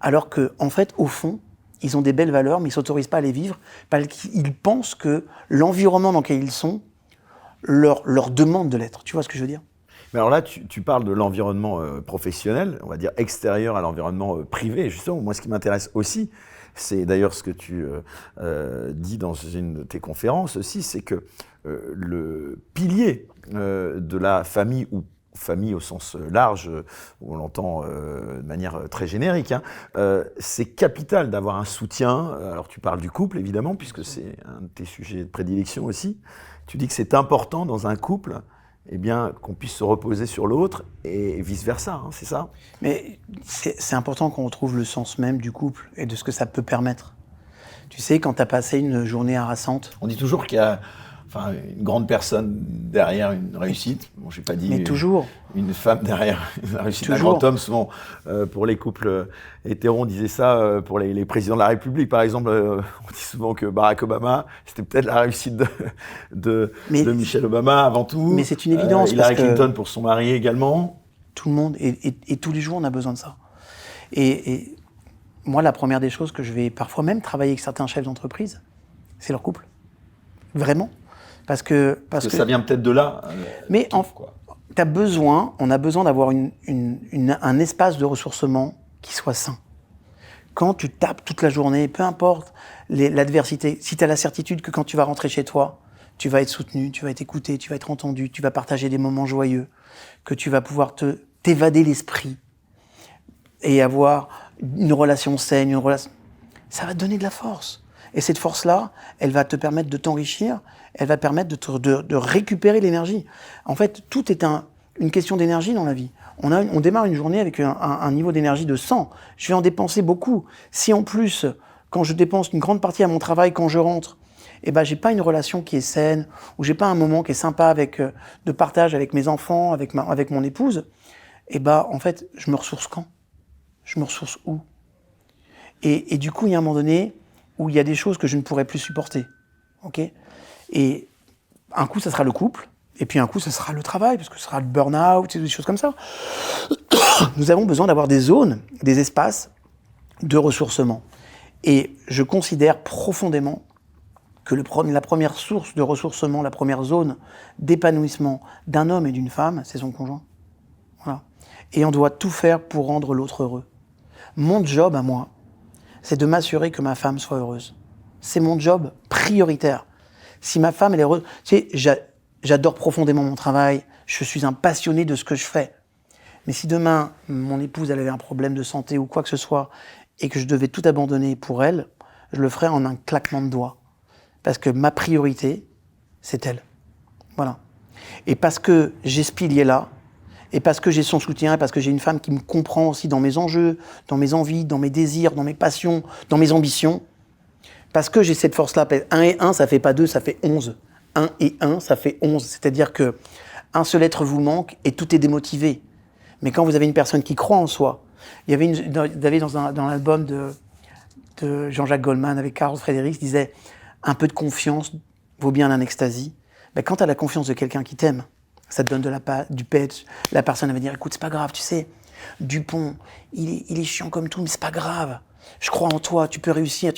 alors qu'en fait, au fond, ils ont des belles valeurs, mais ils ne s'autorisent pas à les vivre parce qu'ils pensent que l'environnement dans lequel ils sont leur demande de l'être. Tu vois ce que je veux dire ? Mais alors là, tu parles de l'environnement professionnel, on va dire extérieur à l'environnement privé. Justement, moi, ce qui m'intéresse aussi, c'est d'ailleurs ce que tu dis dans une de tes conférences aussi, c'est que le pilier de la famille, ou famille au sens large, où on l'entend de manière très générique, c'est capital d'avoir un soutien. Alors tu parles du couple, évidemment, puisque c'est un de tes sujets de prédilection aussi. Tu dis que c'est important dans un couple qu'on puisse se reposer sur l'autre et vice-versa, c'est ça ? Mais c'est important qu'on retrouve le sens même du couple et de ce que ça peut permettre. Tu sais, quand tu as passé une journée harassante... On dit toujours qu'il y a une grande personne derrière une réussite. Bon, je n'ai pas dit mais toujours. Une femme derrière une réussite. Toujours. Un grand homme, souvent, pour les couples hétéros, on disait ça pour les présidents de la République. Par exemple, on dit souvent que Barack Obama, c'était peut-être la réussite de Michelle Obama avant tout. Mais c'est une évidence. Hillary Clinton pour son mari également. Tout le monde, et tous les jours, on a besoin de ça. Et moi, la première des choses que je vais parfois même travailler avec certains chefs d'entreprise, c'est leur couple. Vraiment. Parce que ça vient peut-être de là. Mais on a besoin d'avoir un espace de ressourcement qui soit sain. Quand tu tapes toute la journée, peu importe l'adversité, si tu as la certitude que quand tu vas rentrer chez toi, tu vas être soutenu, tu vas être écouté, tu vas être entendu, tu vas partager des moments joyeux, que tu vas pouvoir t'évader l'esprit et avoir une relation saine, ça va te donner de la force. Et cette force-là, elle va te permettre de t'enrichir, elle va te permettre de récupérer l'énergie. En fait, tout est une question d'énergie dans la vie. On démarre une journée avec un niveau d'énergie de 100. Je vais en dépenser beaucoup. Si en plus, quand je dépense une grande partie à mon travail, quand je rentre, j'ai pas une relation qui est saine, ou j'ai pas un moment qui est sympa de partage avec mes enfants, avec mon épouse, en fait, je me ressource quand ? Je me ressource où ? Et du coup, il y a un moment donné où il y a des choses que je ne pourrais plus supporter. Ok ? Et un coup, ça sera le couple, et puis un coup, ça sera le travail, parce que ce sera le burn-out, et des choses comme ça. Nous avons besoin d'avoir des zones, des espaces de ressourcement. Et je considère profondément que la première source de ressourcement, la première zone d'épanouissement d'un homme et d'une femme, c'est son conjoint. Voilà. Et on doit tout faire pour rendre l'autre heureux. Mon job à moi, c'est de m'assurer que ma femme soit heureuse. C'est mon job prioritaire. Si ma femme elle est heureuse, tu sais, j'adore profondément mon travail, je suis un passionné de ce que je fais. Mais si demain, mon épouse elle avait un problème de santé ou quoi que ce soit, et que je devais tout abandonner pour elle, je le ferais en un claquement de doigts. Parce que ma priorité, c'est elle. Voilà. Et parce que j'ai ce pilier-là, et parce que j'ai son soutien, et parce que j'ai une femme qui me comprend aussi dans mes enjeux, dans mes envies, dans mes désirs, dans mes passions, dans mes ambitions, parce que j'ai cette force-là, 1 et 1, ça fait pas 2, ça fait 11. 1 et 1, ça fait 11. C'est-à-dire que un seul être vous manque et tout est démotivé. Mais quand vous avez une personne qui croit en soi, il y avait dans l'album de Jean-Jacques Goldman avec Carl Frédéric, il disait « Un peu de confiance vaut bien un ecstasy ». Ben, quand tu as la confiance de quelqu'un qui t'aime, ça te donne du peps. La personne elle va dire « Écoute, c'est pas grave, tu sais, Dupont, il est chiant comme tout, mais c'est pas grave. Je crois en toi, tu peux réussir. »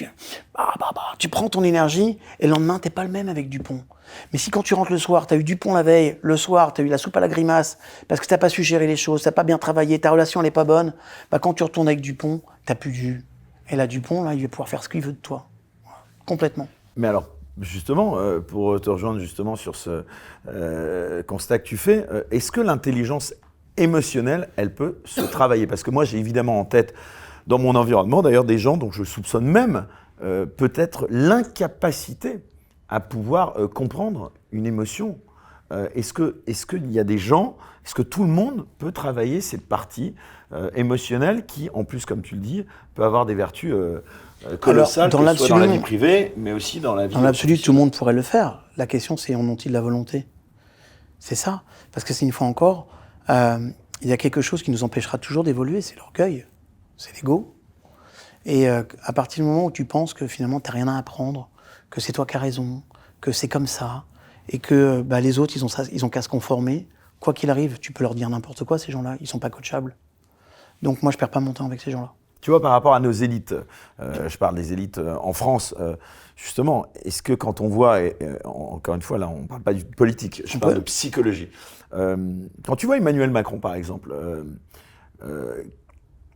Tu prends ton énergie et le lendemain, t'es pas le même avec Dupont. Mais si quand tu rentres le soir, t'as eu Dupont la veille, le soir, t'as eu la soupe à la grimace, parce que t'as pas su gérer les choses, t'as pas bien travaillé, ta relation elle est pas bonne, bah quand tu retournes avec Dupont, t'as plus de jus. Et là, Dupont, là, il va pouvoir faire ce qu'il veut de toi. Complètement. Mais alors, justement, pour te rejoindre justement sur ce constat que tu fais, est-ce que l'intelligence émotionnelle, elle peut se travailler ? Parce que moi, j'ai évidemment en tête, dans mon environnement, d'ailleurs, des gens dont je soupçonne même peut-être l'incapacité à pouvoir comprendre une émotion. Est-ce qu'il y a des gens, est-ce que tout le monde peut travailler cette partie émotionnelle qui, en plus, comme tu le dis, peut avoir des vertus colossales, que ce soit dans la vie privée, mais aussi dans la vie... Dans l'absolu, tout le monde pourrait le faire. La question, c'est en ont-ils la volonté ? C'est ça. Parce que c'est une fois encore, il y a quelque chose qui nous empêchera toujours d'évoluer, c'est l'orgueil, c'est l'ego. Et à partir du moment où tu penses que finalement, tu n'as rien à apprendre, que c'est toi qui as raison, que c'est comme ça, et que les autres, ils ont qu'à se conformer, quoi qu'il arrive, tu peux leur dire n'importe quoi, ces gens-là, ils sont pas coachables. Donc moi, je perds pas mon temps avec ces gens-là. Tu vois, par rapport à nos élites, je parle des élites en France, justement, est-ce que quand on voit, encore une fois, là, on ne parle pas du politique, je parle de psychologie. Quand tu vois Emmanuel Macron, par exemple,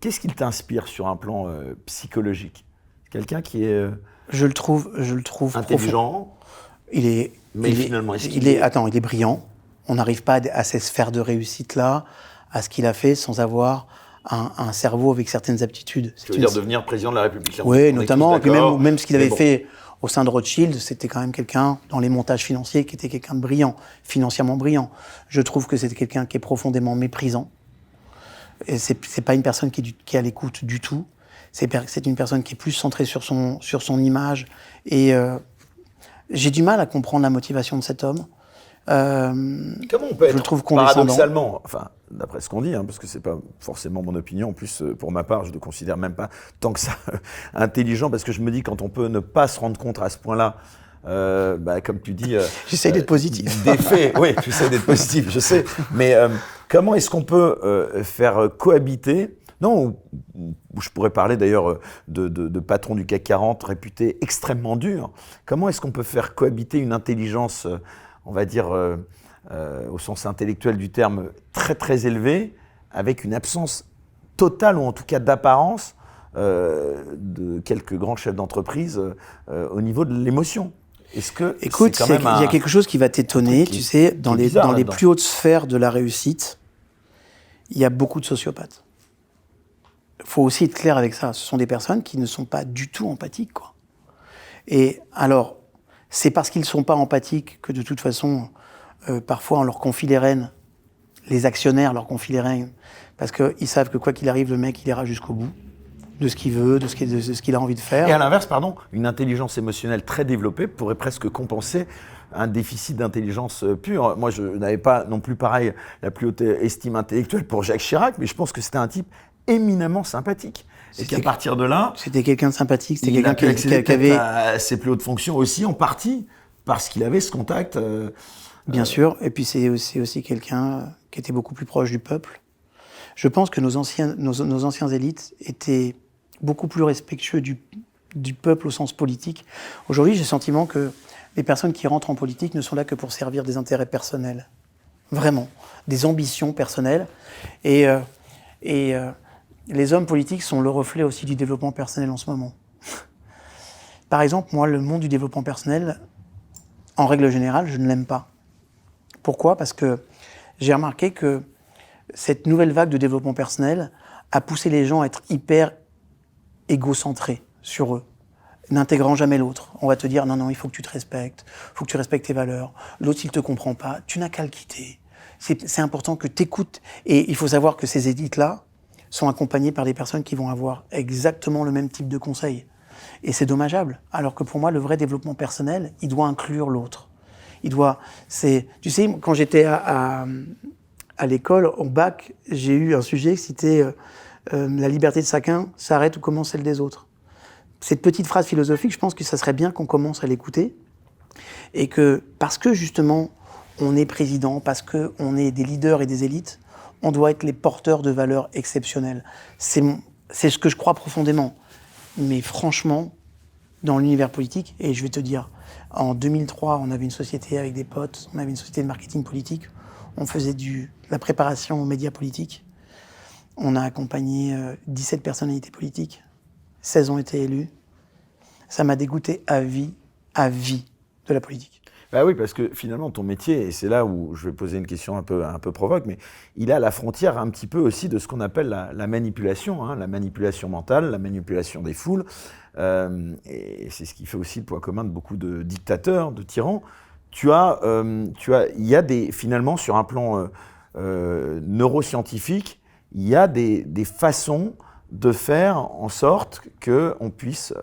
qu'est-ce qu'il t'inspire sur un plan psychologique ? Quelqu'un qui est je le trouve intelligent, il est brillant. On n'arrive pas à ces sphères de réussite-là, à ce qu'il a fait sans avoir un cerveau avec certaines aptitudes. Tu veux dire devenir président de la République ? Oui, notamment. Et puis même ce qu'il avait fait au sein de Rothschild, c'était quand même quelqu'un, dans les montages financiers, qui était quelqu'un de brillant, financièrement brillant. Je trouve que c'est quelqu'un qui est profondément méprisant. Et c'est pas une personne qui est à l'écoute du tout. C'est une personne qui est plus centrée sur son image. Et j'ai du mal à comprendre la motivation de cet homme. Comment on peut être, je le trouve condescendant. Paradoxalement, enfin, d'après ce qu'on dit, parce que c'est pas forcément mon opinion, en plus, pour ma part, je ne le considère même pas tant que ça intelligent, parce que je me dis, quand on peut ne pas se rendre compte à ce point-là, comme tu dis... J'essaie d'être positif. Des faits, oui, j'essaie d'être positif, je sais, mais comment est-ce qu'on peut faire cohabiter, non, je pourrais parler d'ailleurs de patrons du CAC 40 réputés extrêmement durs, comment est-ce qu'on peut faire cohabiter une intelligence on va dire, au sens intellectuel du terme, très très élevé, avec une absence totale, ou en tout cas d'apparence, de quelques grands chefs d'entreprise au niveau de l'émotion. Est-ce que écoute, c'est quand même il y a quelque chose qui va t'étonner, tu sais, dans les plus hautes sphères de la réussite, il y a beaucoup de sociopathes. Il faut aussi être clair avec ça. Ce sont des personnes qui ne sont pas du tout empathiques, quoi. Et alors, c'est parce qu'ils ne sont pas empathiques que de toute façon, parfois on leur confie les rênes, les actionnaires leur confient les rênes, parce qu'ils savent que quoi qu'il arrive, le mec il ira jusqu'au bout de ce qu'il veut, de ce qu'il a envie de faire. Et à l'inverse, une intelligence émotionnelle très développée pourrait presque compenser un déficit d'intelligence pure. Moi, je n'avais pas non plus la plus haute estime intellectuelle pour Jacques Chirac, mais je pense que c'était un type éminemment sympathique. Et qu'à partir de là, c'était quelqu'un de sympathique, c'était quelqu'un qui avait à ses plus hautes fonctions aussi en partie parce qu'il avait ce contact. Bien sûr, et puis c'est aussi quelqu'un qui était beaucoup plus proche du peuple. Je pense que nos anciens élites étaient beaucoup plus respectueux du peuple au sens politique. Aujourd'hui, j'ai le sentiment que les personnes qui rentrent en politique ne sont là que pour servir des intérêts personnels. Vraiment, des ambitions personnelles. Et les hommes politiques sont le reflet aussi du développement personnel en ce moment. Par exemple, moi, le monde du développement personnel, en règle générale, je ne l'aime pas. Pourquoi ? Parce que j'ai remarqué que cette nouvelle vague de développement personnel a poussé les gens à être hyper égocentrés sur eux, n'intégrant jamais l'autre. On va te dire, non, il faut que tu te respectes, il faut que tu respectes tes valeurs. L'autre, s'il ne te comprend pas, tu n'as qu'à le quitter. C'est important que tu écoutes. Et il faut savoir que ces élites-là sont accompagnées par des personnes qui vont avoir exactement le même type de conseils. Et c'est dommageable. Alors que pour moi, le vrai développement personnel, il doit inclure l'autre. Tu sais, quand j'étais à l'école, au bac, j'ai eu un sujet qui c'était la liberté de chacun s'arrête où commence celle des autres. Cette petite phrase philosophique, je pense que ça serait bien qu'on commence à l'écouter. Et que, parce que justement, on est président, parce qu'on est des leaders et des élites, on doit être les porteurs de valeurs exceptionnelles. C'est ce que je crois profondément. Mais franchement, dans l'univers politique, et je vais te dire, en 2003, on avait une société avec des potes, on avait une société de marketing politique, on faisait de la préparation aux médias politiques. On a accompagné 17 personnalités politiques, 16 ont été élus. Ça m'a dégoûté à vie de la politique. Bah oui, parce que finalement, ton métier, et c'est là où je vais poser une question un peu provoque, mais il est à la frontière un petit peu aussi de ce qu'on appelle la manipulation, la manipulation mentale, la manipulation des foules. Et c'est ce qui fait aussi le poids commun de beaucoup de dictateurs, de tyrans. Il y a finalement, sur un plan neuroscientifique, il y a des façons de faire en sorte qu'on puisse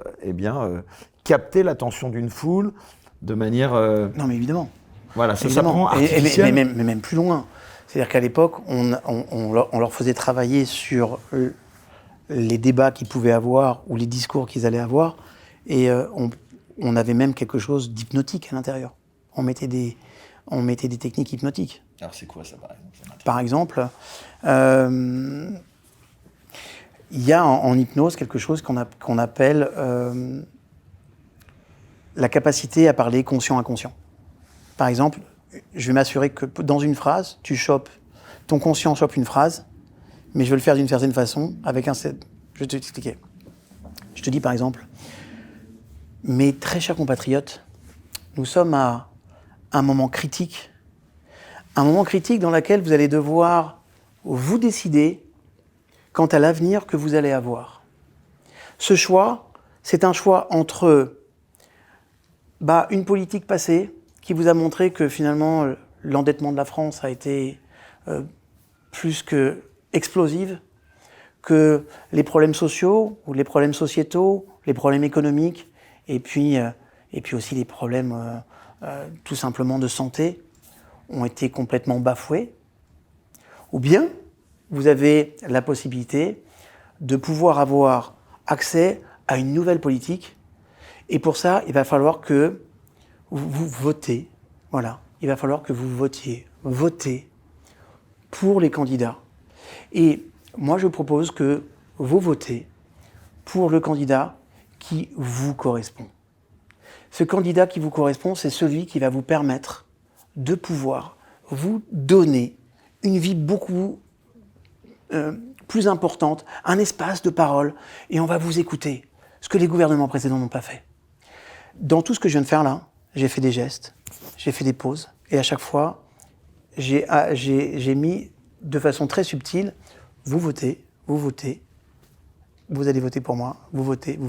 capter l'attention d'une foule de manière... Non, mais évidemment. Voilà, ça s'apprend artificiel. Mais même plus loin. C'est-à-dire qu'à l'époque, on leur faisait travailler sur les débats qu'ils pouvaient avoir ou les discours qu'ils allaient avoir. Et on avait même quelque chose d'hypnotique à l'intérieur. On mettait des techniques hypnotiques. Alors c'est quoi ça, par exemple ? Par exemple, il y a en hypnose quelque chose qu'on appelle la capacité à parler conscient-inconscient. Par exemple, je vais m'assurer que dans une phrase, ton conscient chope une phrase, mais je veux le faire d'une certaine façon, avec je vais t'expliquer. Je te dis par exemple, mes très chers compatriotes, nous sommes à un moment critique dans lequel vous allez devoir vous décider quant à l'avenir que vous allez avoir. Ce choix, c'est un choix entre une politique passée qui vous a montré que finalement l'endettement de la France a été plus que explosif, que les problèmes sociaux ou les problèmes sociétaux, les problèmes économiques et puis aussi les problèmes tout simplement de santé ont été complètement bafoués. Ou bien vous avez la possibilité de pouvoir avoir accès à une nouvelle politique. Et pour ça, il va falloir que vous votez. Voilà, il va falloir que vous votiez. Votez pour les candidats. Et moi, je propose que vous votez pour le candidat qui vous correspond. Ce candidat qui vous correspond, c'est celui qui va vous permettre de pouvoir vous donner une vie beaucoup plus importante, un espace de parole, et on va vous écouter, ce que les gouvernements précédents n'ont pas fait. Dans tout ce que je viens de faire là, j'ai fait des gestes, j'ai fait des pauses, et à chaque fois, j'ai mis de façon très subtile, vous votez, vous allez voter pour moi, vous votez.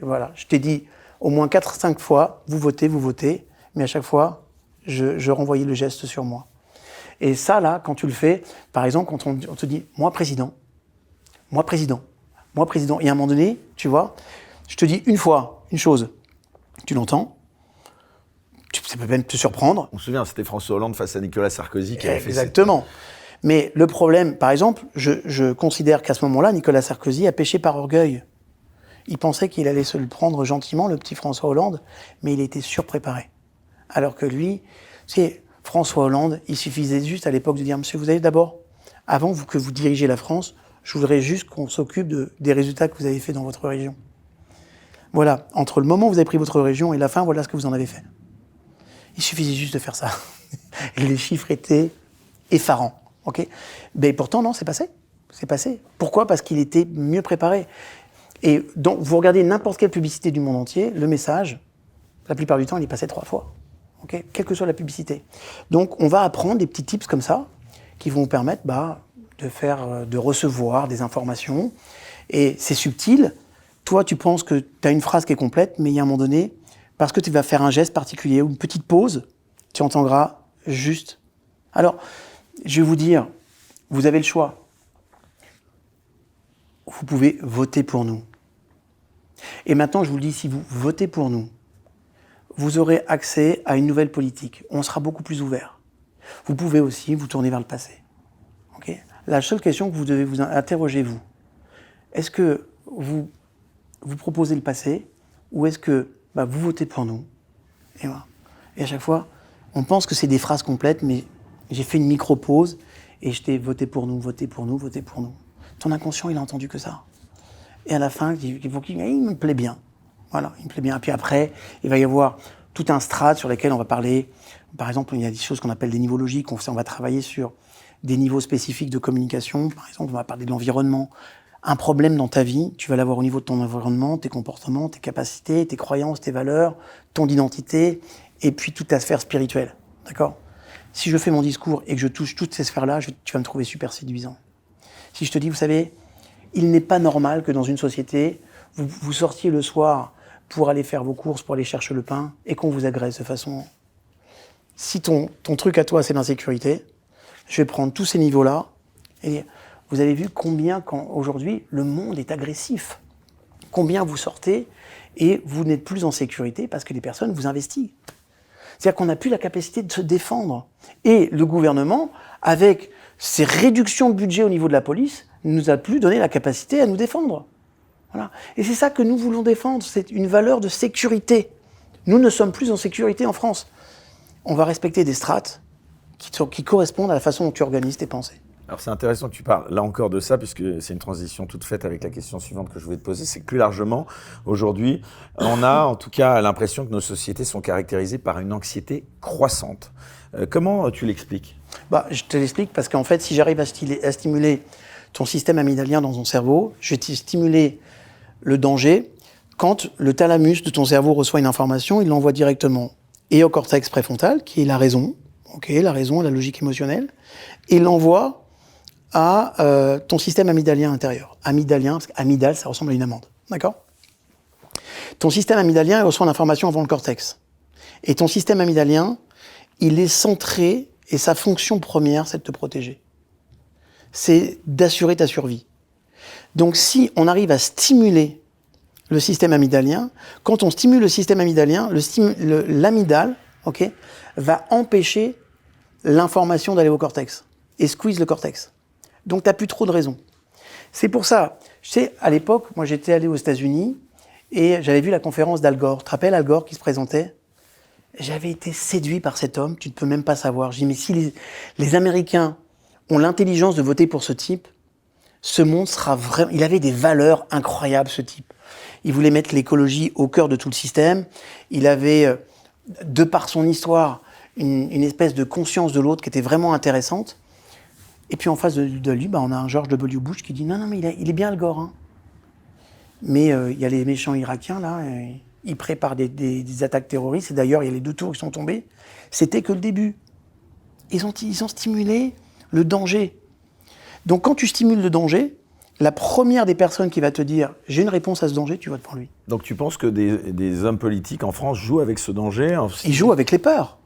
Voilà, je t'ai dit au moins 4-5 fois, vous votez, mais à chaque fois, je renvoyais le geste sur moi. Et ça, là, quand tu le fais, par exemple, quand on te dit « moi président », et à un moment donné, tu vois, je te dis une fois une chose, tu l'entends, ça peut même te surprendre. On se souvient, c'était François Hollande face à Nicolas Sarkozy qui avait fait ça. Exactement. Mais le problème, par exemple, je considère qu'à ce moment-là, Nicolas Sarkozy a péché par orgueil. Il pensait qu'il allait se le prendre gentiment, le petit François Hollande, mais il était surpréparé. Alors que lui, c'est François Hollande, il suffisait juste à l'époque de dire « Monsieur, vous avez d'abord, avant que vous dirigez la France, je voudrais juste qu'on s'occupe des résultats que vous avez faits dans votre région. Voilà, entre le moment où vous avez pris votre région et la fin, voilà ce que vous en avez fait. » Il suffisait juste de faire ça. Et les chiffres étaient effarants. Okay, mais pourtant, non, c'est passé. C'est passé. Pourquoi ? Parce qu'il était mieux préparé. Et donc, vous regardez n'importe quelle publicité du monde entier, le message, la plupart du temps, il est passé 3 fois. Okay, quelle que soit la publicité. Donc, on va apprendre des petits tips comme ça qui vont vous permettre de recevoir des informations. Et c'est subtil. Toi, tu penses que tu as une phrase qui est complète, mais il y a un moment donné, parce que tu vas faire un geste particulier ou une petite pause, tu entendras juste. Alors, je vais vous dire, vous avez le choix. Vous pouvez voter pour nous. Et maintenant, je vous le dis, si vous votez pour nous, vous aurez accès à une nouvelle politique. On sera beaucoup plus ouvert. Vous pouvez aussi vous tourner vers le passé. Okay ? La seule question que vous devez vous interroger, vous, est-ce que vous proposez le passé ou est-ce que vous votez pour nous ? Et voilà. Et à chaque fois, on pense que c'est des phrases complètes, mais j'ai fait une micro-pause et je t'ai voté pour nous, voté pour nous, voté pour nous. Ton inconscient, il a entendu que ça. Et à la fin, il me plaît bien. Voilà, il me plaît bien. Et puis après, il va y avoir tout un strat sur lesquels on va parler. Par exemple, il y a des choses qu'on appelle des niveaux logiques. On va travailler sur des niveaux spécifiques de communication. Par exemple, on va parler de l'environnement. Un problème dans ta vie, tu vas l'avoir au niveau de ton environnement, tes comportements, tes capacités, tes croyances, tes valeurs, ton identité, et puis toute ta sphère spirituelle. D'accord ? Si je fais mon discours et que je touche toutes ces sphères-là, tu vas me trouver super séduisant. Si je te dis, vous savez, il n'est pas normal que dans une société, vous sortiez le soir pour aller faire vos courses, pour aller chercher le pain, et qu'on vous agresse de façon... Si ton truc à toi, c'est l'insécurité, je vais prendre tous ces niveaux-là, et vous avez vu combien, aujourd'hui, le monde est agressif. Combien vous sortez et vous n'êtes plus en sécurité parce que les personnes vous investiguent. C'est-à-dire qu'on n'a plus la capacité de se défendre. Et le gouvernement, avec ses réductions de budget au niveau de la police, ne nous a plus donné la capacité à nous défendre. Voilà. Et c'est ça que nous voulons défendre, c'est une valeur de sécurité. Nous ne sommes plus en sécurité en France. On va respecter des strates qui correspondent à la façon dont tu organises tes pensées. Alors c'est intéressant que tu parles là encore de ça, puisque c'est une transition toute faite avec la question suivante que je voulais te poser. C'est que plus largement, aujourd'hui, on a en tout cas l'impression que nos sociétés sont caractérisées par une anxiété croissante. Comment tu l'expliques ? Je te l'explique parce qu'en fait, si j'arrive à stimuler ton système amygdalien dans ton cerveau, je vais te stimuler le danger. Quand le thalamus de ton cerveau reçoit une information, il l'envoie directement et au cortex préfrontal, qui est la raison, la raison, la logique émotionnelle, et l'envoie à ton système amygdalien intérieur. Amygdalien, parce qu'amygdale, ça ressemble à une amande. D'accord ? Ton système amygdalien, il reçoit l'information avant le cortex. Et ton système amygdalien, il est centré, et sa fonction première, c'est de te protéger. C'est d'assurer ta survie. Donc si on arrive à stimuler le système amygdalien, quand on stimule le système amygdalien, l'amygdale, va empêcher l'information d'aller au cortex et squeeze le cortex. Donc tu n'as plus trop de raisons. C'est pour ça, je sais, à l'époque, moi j'étais allé aux États-Unis et j'avais vu la conférence d'Al Gore. Tu te rappelles Al Gore qui se présentait ? J'avais été séduit par cet homme, tu ne peux même pas savoir. Je dis, mais si les Américains ont l'intelligence de voter pour ce type, ce monde sera vraiment... Il avait des valeurs incroyables, ce type. Il voulait mettre l'écologie au cœur de tout le système. Il avait, de par son histoire, une espèce de conscience de l'autre qui était vraiment intéressante. Et puis en face de lui, on a un George W. Bush qui dit « Non, mais il est bien Al Gore. Hein. » Mais il y a les méchants Irakiens, là, ils préparent des attaques terroristes. Et d'ailleurs, il y a les 2 tours qui sont tombés. C'était que le début. Ils ont stimulé le danger. Donc quand tu stimules le danger, la première des personnes qui va te dire « J'ai une réponse à ce danger », tu votes pour lui. Donc tu penses que des hommes politiques en France jouent avec ce danger ? Ils jouent avec les peurs.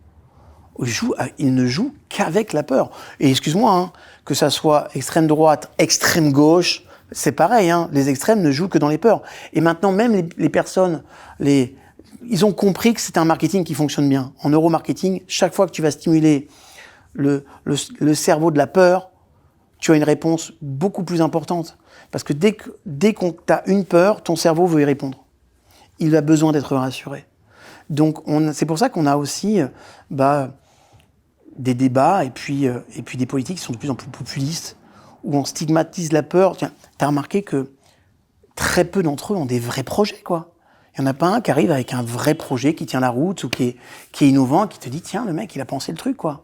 Ils ne jouent qu'avec la peur. Et excuse-moi, que ça soit extrême droite, extrême gauche, c'est pareil. Les extrêmes ne jouent que dans les peurs. Et maintenant, même les personnes, ils ont compris que c'est un marketing qui fonctionne bien. En neuromarketing, chaque fois que tu vas stimuler le cerveau de la peur, tu as une réponse beaucoup plus importante. Parce que dès qu'on t'a une peur, ton cerveau veut y répondre. Il a besoin d'être rassuré. Donc c'est pour ça qu'on a aussi des débats et puis des politiques qui sont de plus en plus populistes, où on stigmatise la peur. Tiens, t'as remarqué que très peu d'entre eux ont des vrais projets, quoi. Il n'y en a pas un qui arrive avec un vrai projet qui tient la route ou qui est innovant, qui te dit, tiens, le mec, il a pensé le truc, quoi.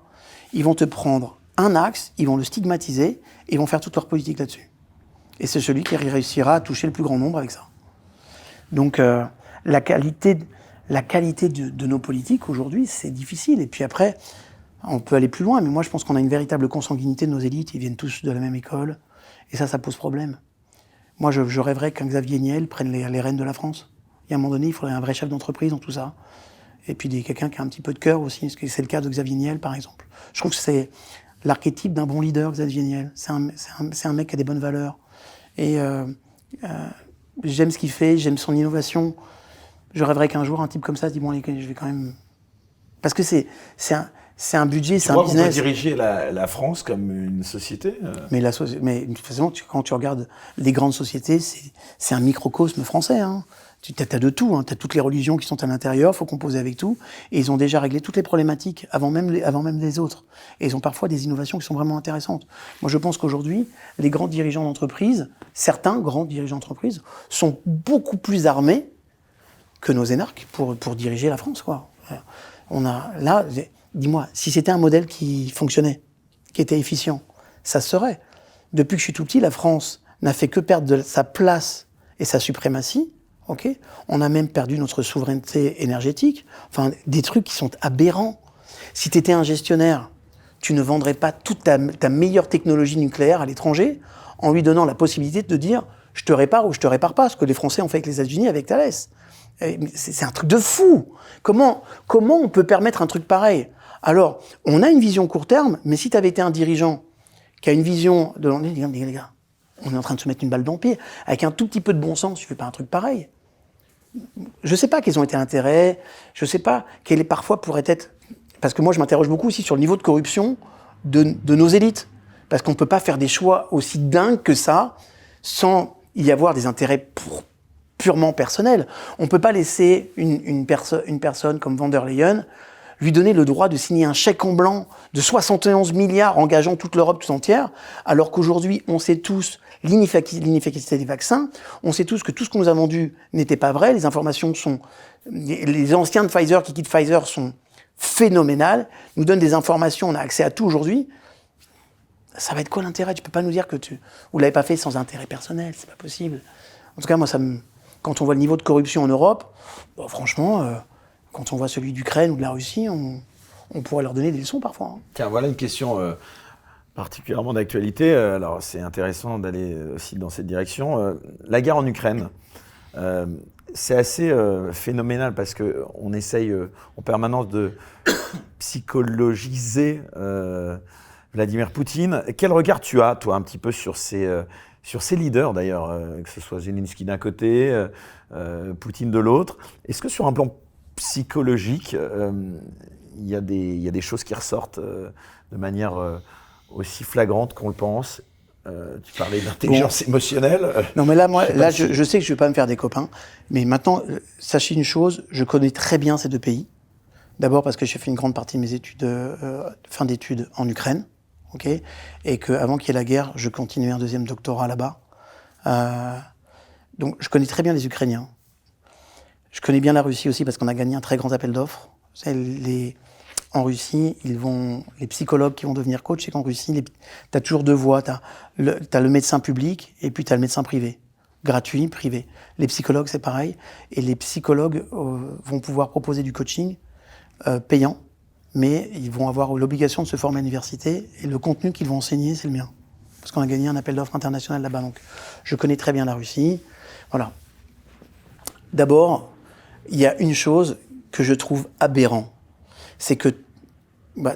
Ils vont te prendre un axe, ils vont le stigmatiser et ils vont faire toute leur politique là-dessus. Et c'est celui qui réussira à toucher le plus grand nombre avec ça. Donc, la qualité de nos politiques aujourd'hui, c'est difficile. Et puis après, on peut aller plus loin, mais moi, je pense qu'on a une véritable consanguinité de nos élites. Ils viennent tous de la même école. Et ça pose problème. Moi, je rêverais qu'un Xavier Niel prenne les rênes de la France. Il y a un moment donné, il faudrait un vrai chef d'entreprise dans tout ça. Et puis quelqu'un qui a un petit peu de cœur aussi, parce que c'est le cas de Xavier Niel, par exemple. Je trouve que c'est l'archétype d'un bon leader, Xavier Niel. C'est un mec qui a des bonnes valeurs. Et j'aime ce qu'il fait, j'aime son innovation. Je rêverais qu'un jour, un type comme ça dise, bon, allez, je vais quand même... Parce que c'est un budget, c'est un business. Tu crois qu'on peut diriger la France comme une société Mais de toute façon, quand tu regardes les grandes sociétés, c'est un microcosme français. Hein. Tu as de tout. Hein. Tu as toutes les religions qui sont à l'intérieur, il faut composer avec tout. Et ils ont déjà réglé toutes les problématiques avant même les autres. Et ils ont parfois des innovations qui sont vraiment intéressantes. Moi, je pense qu'aujourd'hui, les grands dirigeants d'entreprise, certains grands dirigeants d'entreprise, sont beaucoup plus armés que nos énarques pour diriger la France, quoi. Là, dis-moi, si c'était un modèle qui fonctionnait, qui était efficient, ça se serait. Depuis que je suis tout petit, la France n'a fait que perdre sa place et sa suprématie. Okay, on a même perdu notre souveraineté énergétique. Enfin, des trucs qui sont aberrants. Si tu étais un gestionnaire, tu ne vendrais pas toute ta meilleure technologie nucléaire à l'étranger en lui donnant la possibilité de dire « je te répare ou je te répare pas », ce que les Français ont fait avec les États-Unis, avec Thales. C'est un truc de fou. Comment on peut permettre un truc pareil? Alors, on a une vision court terme, mais si tu avais été un dirigeant qui a une vision de long terme, les gars, on est en train de se mettre une balle dans le pied. Avec un tout petit peu de bon sens, tu fais pas un truc pareil. Je sais pas quels ont été intérêts, je sais pas quel parfois pourrait être... Parce que moi, je m'interroge beaucoup aussi sur le niveau de corruption de nos élites. Parce qu'on peut pas faire des choix aussi dingues que ça sans y avoir des intérêts purement personnels. On peut pas laisser une personne comme van der Leyen lui donner le droit de signer un chèque en blanc de 71 milliards engageant toute l'Europe tout entière, alors qu'aujourd'hui, on sait tous l'inefficacité des vaccins, on sait tous que tout ce qu'on nous a vendu n'était pas vrai, les informations sont... Les anciens de Pfizer qui quittent Pfizer sont phénoménales, nous donnent des informations, on a accès à tout aujourd'hui. Ça va être quoi l'intérêt? Tu peux pas nous dire que vous l'avez pas fait sans intérêt personnel, c'est pas possible. En tout cas, moi, quand on voit le niveau de corruption en Europe, bon, franchement... Quand on voit celui d'Ukraine ou de la Russie, on pourrait leur donner des leçons parfois. Hein. Tiens, voilà une question particulièrement d'actualité. Alors, c'est intéressant d'aller aussi dans cette direction. La guerre en Ukraine, c'est assez phénoménal parce qu'on essaye en permanence de psychologiser Vladimir Poutine. Quel regard tu as, toi, un petit peu sur ces leaders, d'ailleurs, que ce soit Zelensky d'un côté, Poutine de l'autre? Est-ce que sur un plan psychologique, il y a des choses qui ressortent de manière aussi flagrante qu'on le pense. Tu parlais d'intelligence émotionnelle. Non, mais là, je sais que je ne vais pas me faire des copains. Mais maintenant, sachez une chose, je connais très bien ces deux pays. D'abord parce que j'ai fait une grande partie de mes études, fin d'études en Ukraine. Okay, et qu'avant qu'il y ait la guerre, je continuais un deuxième doctorat là-bas. Donc, je connais très bien les Ukrainiens. Je connais bien la Russie aussi parce qu'on a gagné un très grand appel d'offres. En Russie, les psychologues qui vont devenir coach, c'est qu'en Russie, tu as toujours deux voies. Tu as le médecin public et puis tu as le médecin privé. Gratuit, privé. Les psychologues, c'est pareil. Et les psychologues vont pouvoir proposer du coaching payant, mais ils vont avoir l'obligation de se former à l'université et le contenu qu'ils vont enseigner, c'est le mien. Parce qu'on a gagné un appel d'offres international là-bas. Donc, je connais très bien la Russie. Voilà. D'abord, il y a une chose que je trouve aberrant. C'est que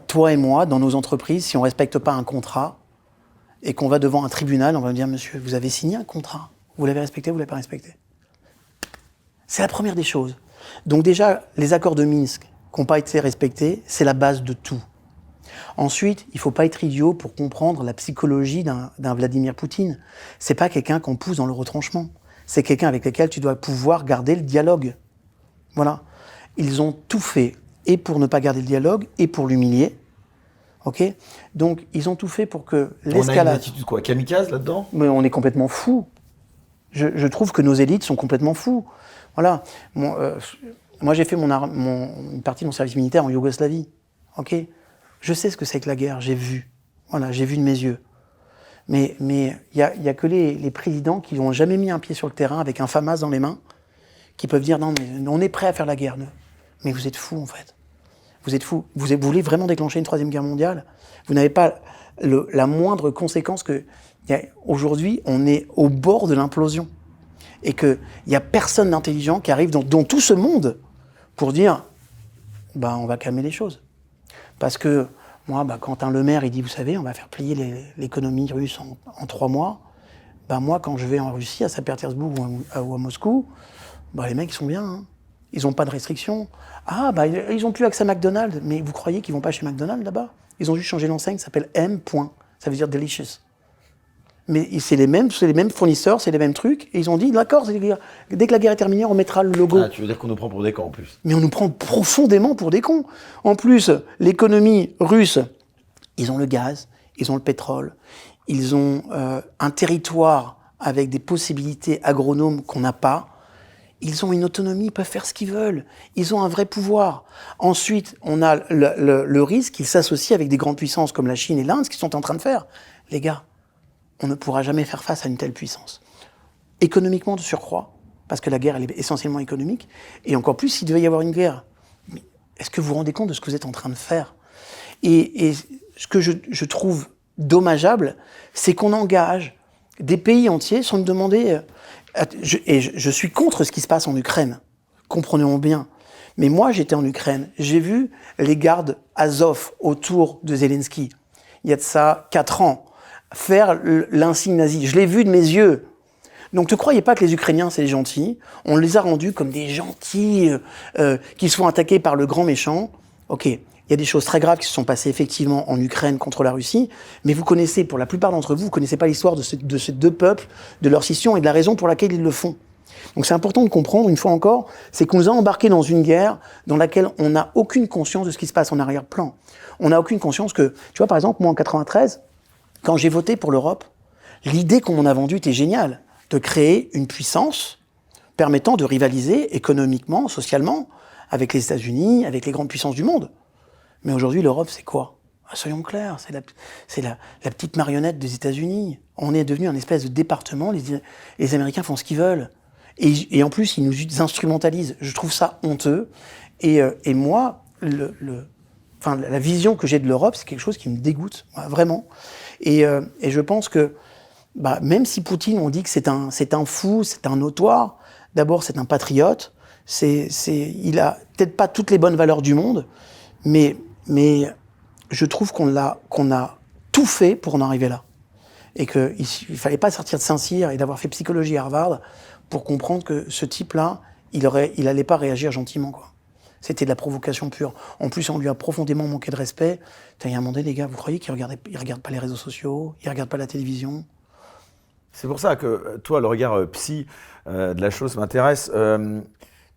toi et moi, dans nos entreprises, si on ne respecte pas un contrat et qu'on va devant un tribunal, on va me dire « Monsieur, vous avez signé un contrat. Vous l'avez respecté, vous ne l'avez pas respecté. » C'est la première des choses. Donc déjà, les accords de Minsk qui n'ont pas été respectés, c'est la base de tout. Ensuite, il ne faut pas être idiot pour comprendre la psychologie d'un Vladimir Poutine. C'est pas quelqu'un qu'on pousse dans le retranchement. C'est quelqu'un avec lequel tu dois pouvoir garder le dialogue. Voilà. Ils ont tout fait, et pour ne pas garder le dialogue, et pour l'humilier. Ok ? Donc, ils ont tout fait pour que l'escalade... On a une attitude quoi, kamikaze là-dedans ? Mais on est complètement fous. Je trouve que nos élites sont complètement fous. Voilà. Moi, j'ai fait une partie de mon service militaire en Yougoslavie. Ok ? Je sais ce que c'est que la guerre, j'ai vu. Voilà, j'ai vu de mes yeux. Mais il y a que les présidents qui n'ont jamais mis un pied sur le terrain avec un FAMAS dans les mains, qui peuvent dire non, mais on est prêt à faire la guerre. Mais vous êtes fous, en fait. Vous êtes fous. Vous voulez vraiment déclencher une troisième guerre mondiale ? Vous n'avez pas la moindre conséquence que... Aujourd'hui, on est au bord de l'implosion. Et qu'il n'y a personne d'intelligent qui arrive dans tout ce monde pour dire on va calmer les choses. Parce que moi, Quentin Lemaire, il dit, vous savez, on va faire plier l'économie russe en 3 mois. Moi, quand je vais en Russie, à Saint-Pétersbourg ou à Moscou, les mecs, ils sont bien. Hein. Ils n'ont pas de restrictions. Ils n'ont plus accès à McDonald's. Mais vous croyez qu'ils ne vont pas chez McDonald's là-bas ? Ils ont juste changé l'enseigne, ça s'appelle M. Ça veut dire delicious. Mais c'est les mêmes fournisseurs, c'est les mêmes trucs. Et ils ont dit, d'accord, dès que la guerre est terminée, on mettra le logo. Tu veux dire qu'on nous prend pour des cons en plus ? Mais on nous prend profondément pour des cons. En plus, l'économie russe, ils ont le gaz, ils ont le pétrole, ils ont un territoire avec des possibilités agronomes qu'on n'a pas. Ils ont une autonomie, ils peuvent faire ce qu'ils veulent. Ils ont un vrai pouvoir. Ensuite, on a le risque qu'ils s'associent avec des grandes puissances comme la Chine et l'Inde, ce qu'ils sont en train de faire. Les gars, on ne pourra jamais faire face à une telle puissance. Économiquement de surcroît, parce que la guerre, elle est essentiellement économique, et encore plus s'il devait y avoir une guerre. Mais est-ce que vous vous rendez compte de ce que vous êtes en train de faire ? Et ce que je trouve dommageable, c'est qu'on engage des pays entiers sans me demander... je suis contre ce qui se passe en Ukraine, comprenons bien. Mais moi, j'étais en Ukraine, j'ai vu les gardes Azov autour de Zelensky, il y a de ça 4 ans, faire l'insigne nazi. Je l'ai vu de mes yeux. Donc ne croyez pas que les Ukrainiens, c'est les gentils. On les a rendus comme des gentils qui se font attaquer par le grand méchant. Ok, il y a des choses très graves qui se sont passées effectivement en Ukraine contre la Russie, mais vous connaissez, pour la plupart d'entre vous, vous connaissez pas l'histoire de ces 2 peuples, de leur scission et de la raison pour laquelle ils le font. Donc c'est important de comprendre, une fois encore, c'est qu'on nous a embarqués dans une guerre dans laquelle on n'a aucune conscience de ce qui se passe en arrière-plan. On n'a aucune conscience que, tu vois, par exemple, moi en 93, quand j'ai voté pour l'Europe, l'idée qu'on m'en a vendue était géniale, de créer une puissance permettant de rivaliser économiquement, socialement, avec les États-Unis, avec les grandes puissances du monde. Mais aujourd'hui, l'Europe, c'est quoi ? Soyons clairs, c'est la petite marionnette des États-Unis. On est devenu un espèce de département, les Américains font ce qu'ils veulent. Et en plus, ils nous instrumentalisent. Je trouve ça honteux. Et moi, la vision que j'ai de l'Europe, c'est quelque chose qui me dégoûte, vraiment. Et je pense que, même si Poutine, on dit que c'est un fou, c'est un notoire, d'abord c'est un patriote, il a peut-être pas toutes les bonnes valeurs du monde, mais je trouve qu'on a tout fait pour en arriver là. Et qu'il fallait pas sortir de Saint-Cyr et d'avoir fait psychologie à Harvard pour comprendre que ce type-là, il allait pas réagir gentiment, quoi. C'était de la provocation pure. En plus, on lui a profondément manqué de respect. Il y a un moment donné, les gars, vous croyez qu'il regarde pas les réseaux sociaux, il regarde pas la télévision ? C'est pour ça que toi, le regard psy de la chose m'intéresse.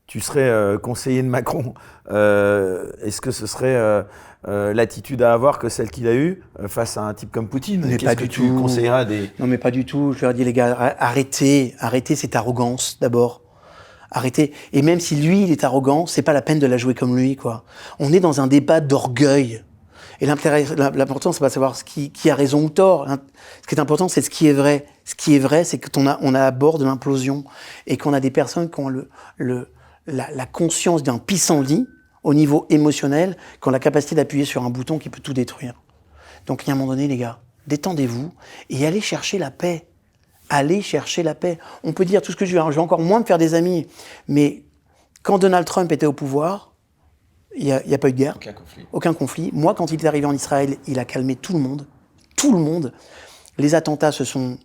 Tu serais conseiller de Macron. Est-ce que ce serait l'attitude à avoir que celle qu'il a eue face à un type comme Poutine ? Mais pas du tout. Tu conseillerais à des... Non, mais pas du tout. Je leur dis, les gars, arrêtez cette arrogance, d'abord. Arrêtez. Et même si lui, il est arrogant, c'est pas la peine de la jouer comme lui, quoi. On est dans un débat d'orgueil. Et l'important, c'est pas de savoir qui a raison ou tort. Ce qui est important, c'est ce qui est vrai. Ce qui est vrai, c'est qu'on a à bord de l'implosion et qu'on a des personnes qui ont la conscience d'un pissenlit au niveau émotionnel, qui ont la capacité d'appuyer sur un bouton qui peut tout détruire. Donc, il y a un moment donné, les gars, détendez-vous et allez chercher la paix. Allez chercher la paix. On peut dire tout ce que je veux, je vais encore moins me faire des amis, mais quand Donald Trump était au pouvoir, il n'y a pas eu de guerre. Aucun conflit. Moi, quand il est arrivé en Israël, il a calmé tout le monde. Tout le monde. Les attentats se sont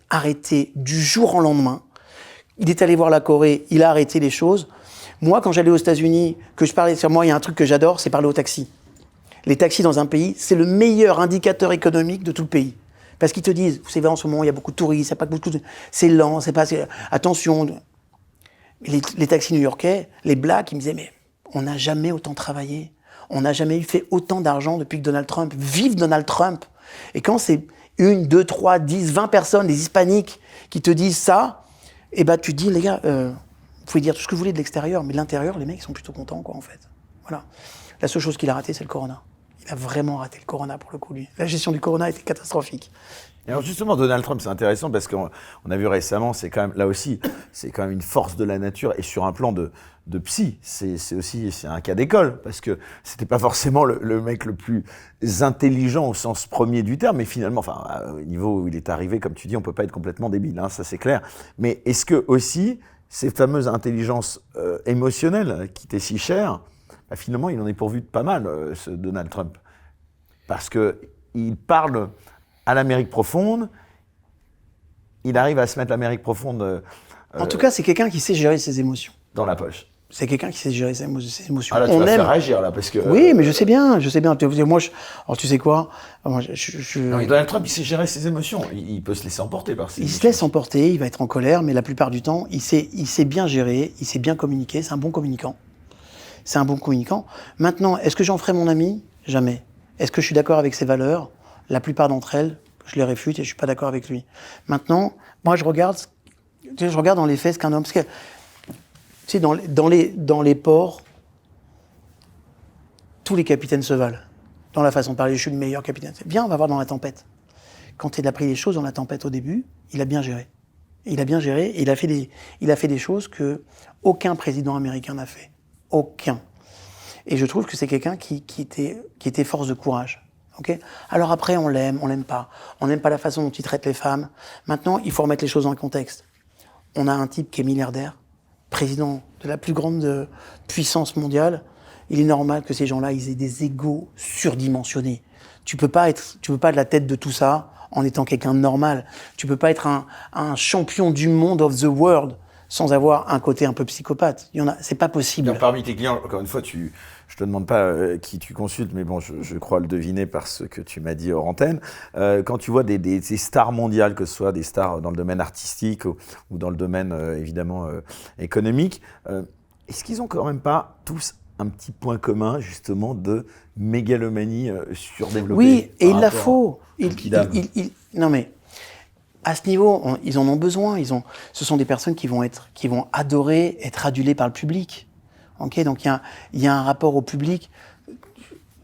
arrêtés du jour au lendemain. Il est allé voir la Corée, il a arrêté les choses. Moi, quand j'allais aux États-Unis, que je parlais sur moi, il y a un truc que j'adore, c'est parler au taxi. Les taxis dans un pays, c'est le meilleur indicateur économique de tout le pays. Parce qu'ils te disent, vous savez, en ce moment, il y a beaucoup de touristes, c'est lent, attention. Les taxis new-yorkais, les blacks, ils me disaient, mais on n'a jamais autant travaillé. On n'a jamais fait autant d'argent depuis que Donald Trump. Vive Donald Trump! Et quand c'est 1, 2, 3, 10, 20 personnes, des hispaniques, qui te disent ça, et ben tu te dis, les gars, vous pouvez dire tout ce que vous voulez de l'extérieur, mais de l'intérieur, les mecs, ils sont plutôt contents, quoi, en fait. Voilà. La seule chose qu'il a ratée, c'est le corona. Il a vraiment raté le corona, pour le coup, lui. La gestion du corona était catastrophique. Et alors justement, Donald Trump, c'est intéressant parce qu'on a vu récemment, c'est quand même, là aussi, c'est quand même une force de la nature et sur un plan de psy, c'est un cas d'école parce que c'était pas forcément le mec le plus intelligent au sens premier du terme, mais finalement, enfin, au niveau où il est arrivé, comme tu dis, on peut pas être complètement débile, hein, ça c'est clair. Mais est-ce que aussi, ces fameuses intelligences émotionnelles qui étaient si chères, bah, finalement, il en est pourvu de pas mal, ce Donald Trump. Parce que il parle à l'Amérique profonde, il arrive à se mettre l'Amérique profonde... en tout cas, c'est quelqu'un qui sait gérer ses émotions. Dans la poche. C'est quelqu'un qui sait gérer ses émotions. Ah là, tu vas faire réagir, là, parce que... Oui, mais je sais bien. Moi, alors, tu sais quoi? Moi, Non, mais Donald Trump, il sait gérer ses émotions. Il peut se laisser emporter par ses émotions. Il se laisse emporter, il va être en colère, mais la plupart du temps, il sait bien gérer, il sait bien communiquer, c'est un bon communicant. Maintenant, est-ce que j'en ferai mon ami? Jamais. Est-ce que je suis d'accord avec ses valeurs? La plupart d'entre elles, je les réfute et je suis pas d'accord avec lui. Maintenant, moi, je regarde dans les faits ce qu'un homme... Parce que, tu sais, dans les ports, tous les capitaines se valent. Dans la façon de parler, je suis le meilleur capitaine. Viens, on va voir dans la tempête. Quand il a pris les choses dans la tempête au début, il a bien géré. Il a fait des choses que aucun président américain n'a fait. Aucun. Et je trouve que c'est quelqu'un qui était force de courage. Okay. Alors après, on l'aime pas. On n'aime pas la façon dont il traite les femmes. Maintenant, il faut remettre les choses dans le contexte. On a un type qui est milliardaire, président de la plus grande puissance mondiale. Il est normal que ces gens-là, ils aient des égos surdimensionnés. Tu peux pas être de la tête de tout ça en étant quelqu'un de normal. Tu peux pas être un champion du monde of the world sans avoir un côté un peu psychopathe. C'est pas possible. Donc, parmi tes clients, encore une fois, je te demande pas qui tu consultes, mais bon, je crois le deviner par ce que tu m'as dit hors antenne. Quand tu vois des stars mondiales, que ce soit des stars dans le domaine artistique ou dans le domaine évidemment économique, est-ce qu'ils ont quand même pas tous un petit point commun justement de mégalomanie surdéveloppée? Oui, et il la faut. Non mais à ce niveau, ils en ont besoin. Ce sont des personnes qui vont adorer être adulées par le public. Okay, donc il y a un rapport au public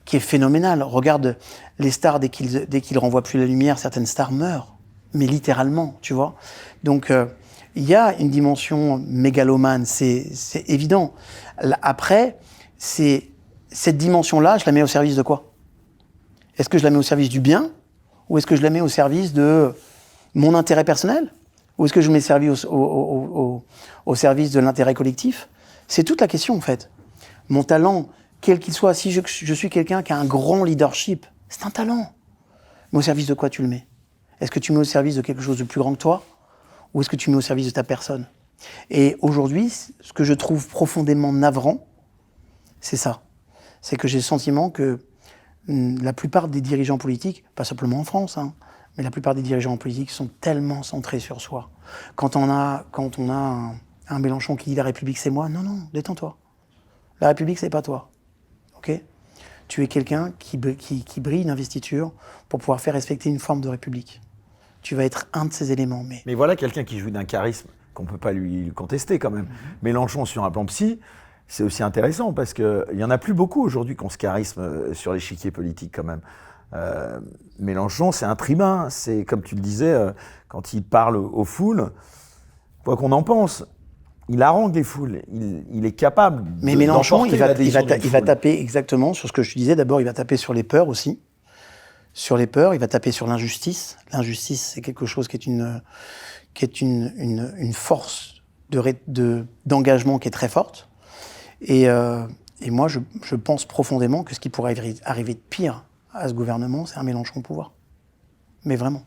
qui est phénoménal. Regarde les stars, dès qu'ils renvoient plus la lumière, certaines stars meurent, mais littéralement, tu vois. Donc il y a une dimension mégalomane, c'est évident. Après, cette dimension-là, je la mets au service de quoi? Est-ce que je la mets au service du bien, ou est-ce que je la mets au service de mon intérêt personnel, ou est-ce que je mets au service de l'intérêt collectif? C'est toute la question, en fait. Mon talent, quel qu'il soit, si je suis quelqu'un qui a un grand leadership, c'est un talent. Mais au service de quoi tu le mets? Est-ce que tu mets au service de quelque chose de plus grand que toi? Ou est-ce que tu mets au service de ta personne? Et aujourd'hui, ce que je trouve profondément navrant, c'est ça. C'est que j'ai le sentiment que la plupart des dirigeants politiques, pas simplement en France, hein, mais la plupart des dirigeants politiques sont tellement centrés sur soi. Quand on a un Mélenchon qui dit la République c'est moi, non, détends-toi. La République c'est pas toi, ok? Tu es quelqu'un qui brille d'investiture pour pouvoir faire respecter une forme de République. Tu vas être un de ces éléments. Mais voilà quelqu'un qui joue d'un charisme qu'on peut pas lui contester quand même. Mélenchon sur un plan psy, c'est aussi intéressant parce qu'il y en a plus beaucoup aujourd'hui qui ont ce charisme sur l'échiquier politique quand même. Mélenchon, c'est un tribun, c'est comme tu le disais, quand il parle aux foules, quoi qu'on en pense, il harangue les foules, il est capable de... Mais Mélenchon, il va taper exactement sur ce que je te disais. D'abord, il va taper sur les peurs aussi. Sur les peurs, il va taper sur l'injustice. L'injustice, c'est quelque chose qui est une force d'engagement qui est très forte. Et moi, je pense profondément que ce qui pourrait arriver de pire à ce gouvernement, c'est un Mélenchon au pouvoir. Mais vraiment.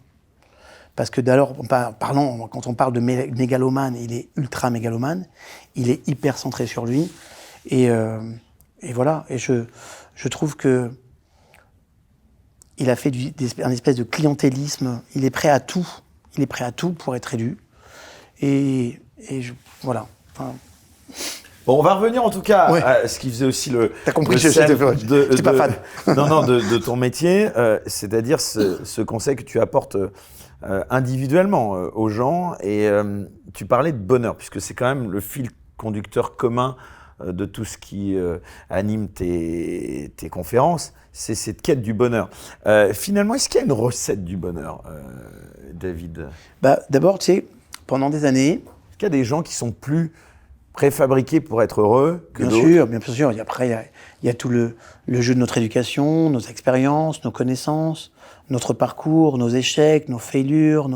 Parce que d'ailleurs, quand on parle de mégalomane, il est ultra mégalomane, il est hyper centré sur lui. Et voilà. Et je trouve que il a fait un espèce de clientélisme. Il est prêt à tout. Il est prêt à tout pour être élu. Voilà. Enfin, bon, on va revenir en tout cas à ce qui faisait aussi le. T'as compris, je n'étais pas fan. Non, de ton métier, c'est-à-dire ce conseil que tu apportes individuellement aux gens. Et tu parlais de bonheur, puisque c'est quand même le fil conducteur commun de tout ce qui anime tes conférences, c'est cette quête du bonheur. Finalement, est-ce qu'il y a une recette du bonheur, David ? D'abord, tu sais, pendant des années. Est-ce qu'il y a des gens qui sont plus préfabriqués pour être heureux que d'autres ? Bien sûr. Et après, il y a tout le jeu de notre éducation, nos expériences, nos connaissances, notre parcours, nos échecs, nos failures,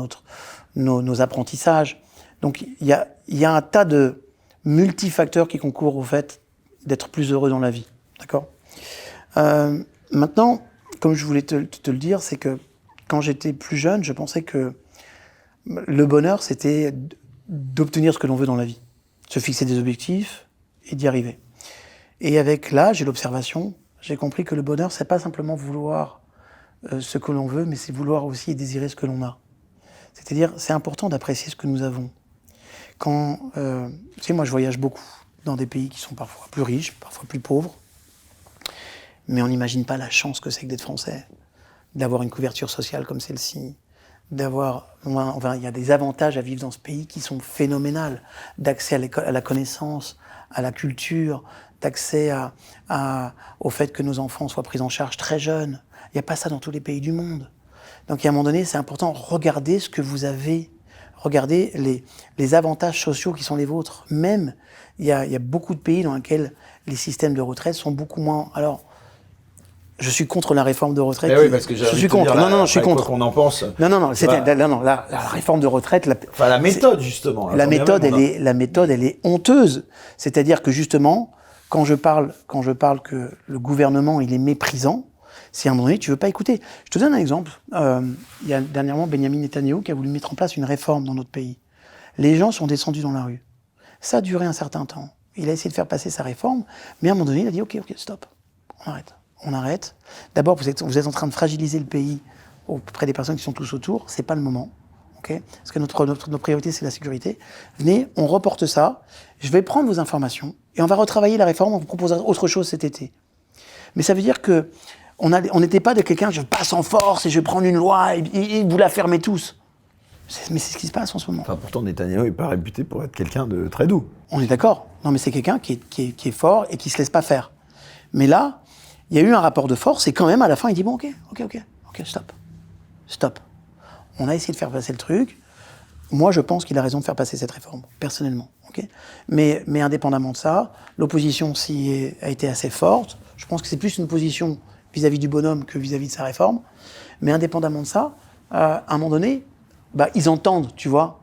nos apprentissages. Donc, il y a un tas de multifacteurs qui concourent au fait d'être plus heureux dans la vie. D'accord ? Maintenant, comme je voulais te le dire, c'est que quand j'étais plus jeune, je pensais que le bonheur, c'était d'obtenir ce que l'on veut dans la vie. Se fixer des objectifs et d'y arriver. Et avec l'âge et l'observation, j'ai compris que le bonheur, c'est pas simplement vouloir ce que l'on veut, mais c'est vouloir aussi et désirer ce que l'on a. C'est-à-dire, c'est important d'apprécier ce que nous avons. Tu sais, moi, je voyage beaucoup dans des pays qui sont parfois plus riches, parfois plus pauvres, mais on n'imagine pas la chance que c'est que d'être français, d'avoir une couverture sociale comme celle-ci, il y a des avantages à vivre dans ce pays qui sont phénoménales, d'accès à la connaissance, à la culture, d'accès au fait que nos enfants soient pris en charge très jeunes. Il n'y a pas ça dans tous les pays du monde. Donc, à un moment donné, c'est important, regardez ce que vous avez, regardez les avantages sociaux qui sont les vôtres. Même, il y a beaucoup de pays dans lesquels les systèmes de retraite sont beaucoup moins... Alors, je suis contre la réforme de retraite. Oui, parce que je suis contre. Non, je suis contre. Quoi qu'on en pense. Non, la réforme de retraite. La méthode, justement. La méthode, elle est honteuse. C'est-à-dire que, justement, quand je parle que le gouvernement, il est méprisant, si à un moment donné, tu veux pas écouter. Je te donne un exemple. Il y a dernièrement Benjamin Netanyahu qui a voulu mettre en place une réforme dans notre pays. Les gens sont descendus dans la rue. Ça a duré un certain temps. Il a essayé de faire passer sa réforme, mais à un moment donné, il a dit « Ok, stop, on arrête. D'abord, vous êtes en train de fragiliser le pays auprès des personnes qui sont tous autour. C'est pas le moment. Okay, parce que notre priorité, c'est la sécurité. Venez, on reporte ça. Je vais prendre vos informations et on va retravailler la réforme. On vous proposera autre chose cet été. » Mais ça veut dire que on n'était pas de quelqu'un, je passe en force et je vais prendre une loi et vous la fermez tous. Mais c'est ce qui se passe en ce moment. Enfin, pourtant, Netanyahu n'est pas réputé pour être quelqu'un de très doux. On est d'accord. Non, mais c'est quelqu'un qui est fort et qui se laisse pas faire. Mais là, il y a eu un rapport de force et quand même, à la fin, il dit bon, ok, stop. On a essayé de faire passer le truc. Moi, je pense qu'il a raison de faire passer cette réforme, personnellement. Okay, mais indépendamment de ça, l'opposition a été assez forte. Je pense que c'est plus une position vis-à-vis du bonhomme que vis-à-vis de sa réforme. Mais indépendamment de ça, à un moment donné, ils entendent, tu vois.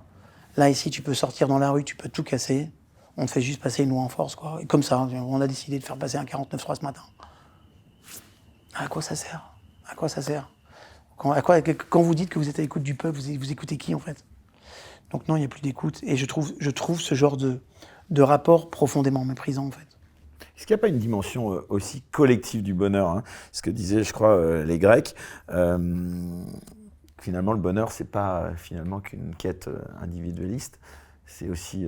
Là, ici, tu peux sortir dans la rue, tu peux tout casser. On te fait juste passer une loi en force, quoi. Et comme ça, on a décidé de faire passer un 49.3 ce matin. À quoi ça sert ? Quand vous dites que vous êtes à l'écoute du peuple, vous écoutez qui, en fait ? Donc non, il n'y a plus d'écoute. Et je trouve ce genre de rapport profondément méprisant, en fait. Est-ce qu'il n'y a pas une dimension aussi collective du bonheur, hein ? Ce que disaient, je crois, les Grecs. Finalement, le bonheur, c'est pas finalement qu'une quête individualiste. C'est aussi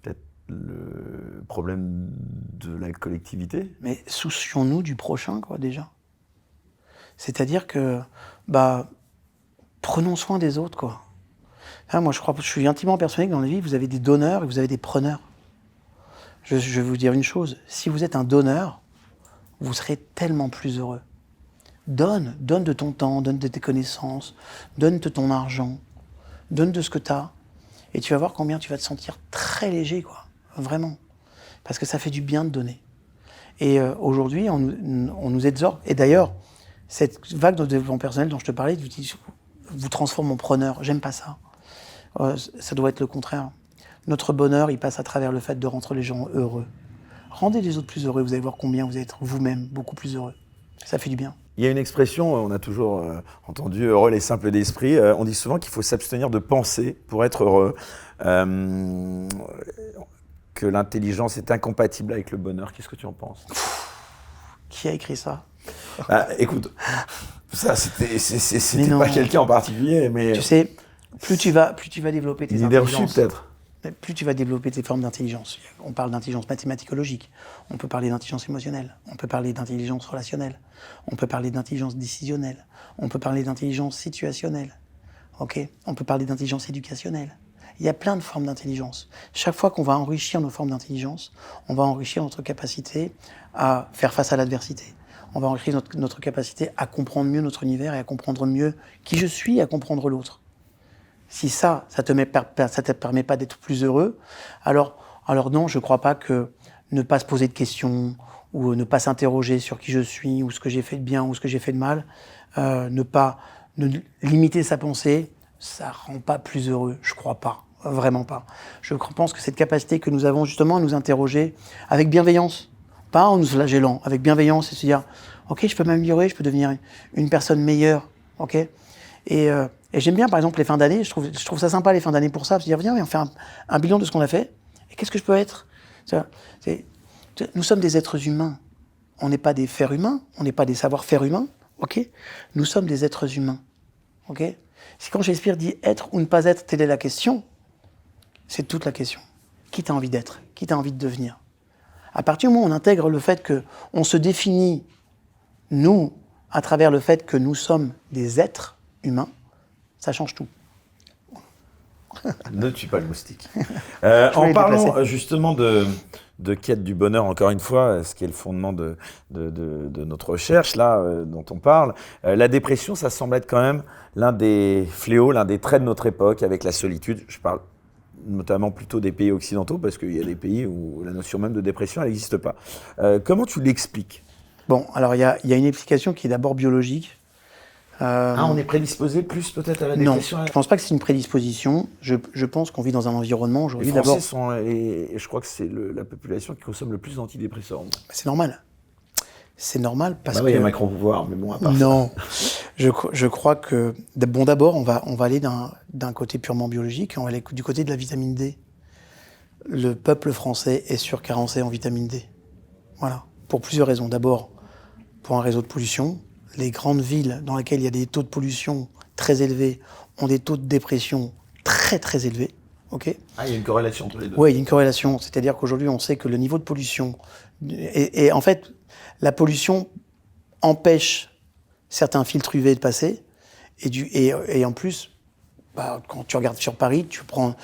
peut-être le problème de la collectivité. Mais soucions-nous du prochain, quoi, déjà. C'est-à-dire que, prenons soin des autres, quoi. Moi, je suis intimement persuadé que dans la vie, vous avez des donneurs et vous avez des preneurs. Je vais vous dire une chose, si vous êtes un donneur, vous serez tellement plus heureux. Donne de ton temps, donne de tes connaissances, donne de ton argent, donne de ce que tu as, et tu vas voir combien tu vas te sentir très léger, quoi, vraiment. Parce que ça fait du bien de donner. Et aujourd'hui, on nous exhorte, et d'ailleurs, cette vague de développement personnel dont je te parlais, vous transforme en preneur, j'aime pas ça. Ça doit être le contraire. Notre bonheur, il passe à travers le fait de rendre les gens heureux. Rendez les autres plus heureux, vous allez voir combien vous allez être vous-même beaucoup plus heureux. Ça fait du bien. Il y a une expression, on a toujours entendu « heureux les simples d'esprit ». On dit souvent qu'il faut s'abstenir de penser pour être heureux, que l'intelligence est incompatible avec le bonheur. Qu'est-ce que tu en penses ? Qui a écrit ça? Ah, écoute, ça, c'était pas quelqu'un en particulier, mais... Tu sais, plus tu vas développer tes leadership, peut-être. Plus tu vas développer tes formes d'intelligence. On parle d'intelligence mathématicologique, on peut parler d'intelligence émotionnelle, on peut parler d'intelligence relationnelle, on peut parler d'intelligence décisionnelle, on peut parler d'intelligence situationnelle, okay, on peut parler d'intelligence éducationnelle. Il y a plein de formes d'intelligence. Chaque fois qu'on va enrichir nos formes d'intelligence, on va enrichir notre capacité à faire face à l'adversité. On va enrichir notre capacité à comprendre mieux notre univers et à comprendre mieux qui je suis et à comprendre l'autre. Si ça te permet pas d'être plus heureux, alors non, je crois pas que ne pas se poser de questions ou ne pas s'interroger sur qui je suis ou ce que j'ai fait de bien ou ce que j'ai fait de mal, ne limiter sa pensée, ça rend pas plus heureux, je crois pas, vraiment pas. Je pense que cette capacité que nous avons justement à nous interroger avec bienveillance, pas en nous flagellant, avec bienveillance et se dire ok, je peux m'améliorer, je peux devenir une personne meilleure, ok. Et j'aime bien, par exemple, les fins d'année. Je trouve ça sympa, les fins d'année, pour ça. Se dire, viens, on fait un bilan de ce qu'on a fait. Et qu'est-ce que je peux être? Nous sommes des êtres humains. On n'est pas des fers humains. On n'est pas des savoir-faire humains. Ok? Nous sommes des êtres humains. Ok? Si quand Shakespeare dit être ou ne pas être, telle est la question, c'est toute la question. Qui t'as envie d'être? Qui t'as envie de devenir? À partir du moment où on intègre le fait qu'on se définit, nous, à travers le fait que nous sommes des êtres humains, ça change tout. Ne tue pas le moustique. En parlant justement de quête du bonheur, encore une fois, ce qui est le fondement de notre recherche, là, dont on parle, la dépression, ça semble être quand même l'un des fléaux, l'un des traits de notre époque, avec la solitude. Je parle notamment plutôt des pays occidentaux, parce qu'il y a des pays où la notion même de dépression, elle n'existe pas. Comment tu l'expliques? Bon, alors il y a une explication qui est d'abord biologique. On est prédisposé plus peut-être à la dépression? Non, je pense pas que c'est une prédisposition. Je pense qu'on vit dans un environnement aujourd'hui. Les Français sont, et je crois que c'est la population qui consomme le plus d'antidépresseurs. C'est normal. C'est normal parce que... il y a Macron au pouvoir, mais bon, à part non, je crois que... Bon, d'abord, on va aller d'un côté purement biologique, on va aller du côté de la vitamine D. Le peuple français est surcarencé en vitamine D. Voilà, pour plusieurs raisons. D'abord, pour un réseau de pollution. Les grandes villes dans lesquelles il y a des taux de pollution très élevés ont des taux de dépression très très élevés. Okay. Il y a une corrélation entre les deux. Oui, il y a une corrélation. C'est-à-dire qu'aujourd'hui, on sait que le niveau de pollution... Et en fait, la pollution empêche certains filtres UV de passer. Et en plus, quand tu regardes sur Paris, tu prends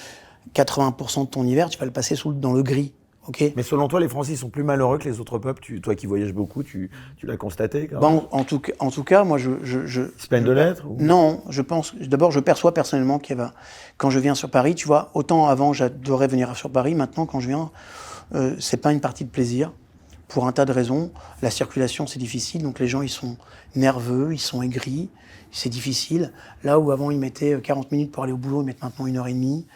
80% de ton hiver, tu vas le passer dans le gris. Okay. Mais selon toi, les Français sont plus malheureux que les autres peuples. Toi qui voyages beaucoup, tu l'as constaté quand même. En tout cas, moi, je se plaignent de l'être ou... Non, je pense. D'abord, je perçois personnellement quand je viens sur Paris, tu vois, autant avant j'adorais venir sur Paris, maintenant quand je viens, c'est pas une partie de plaisir pour un tas de raisons. La circulation, c'est difficile, donc les gens ils sont nerveux, ils sont aigris, c'est difficile. Là où avant ils mettaient 40 minutes pour aller au boulot, ils mettent maintenant 1h30.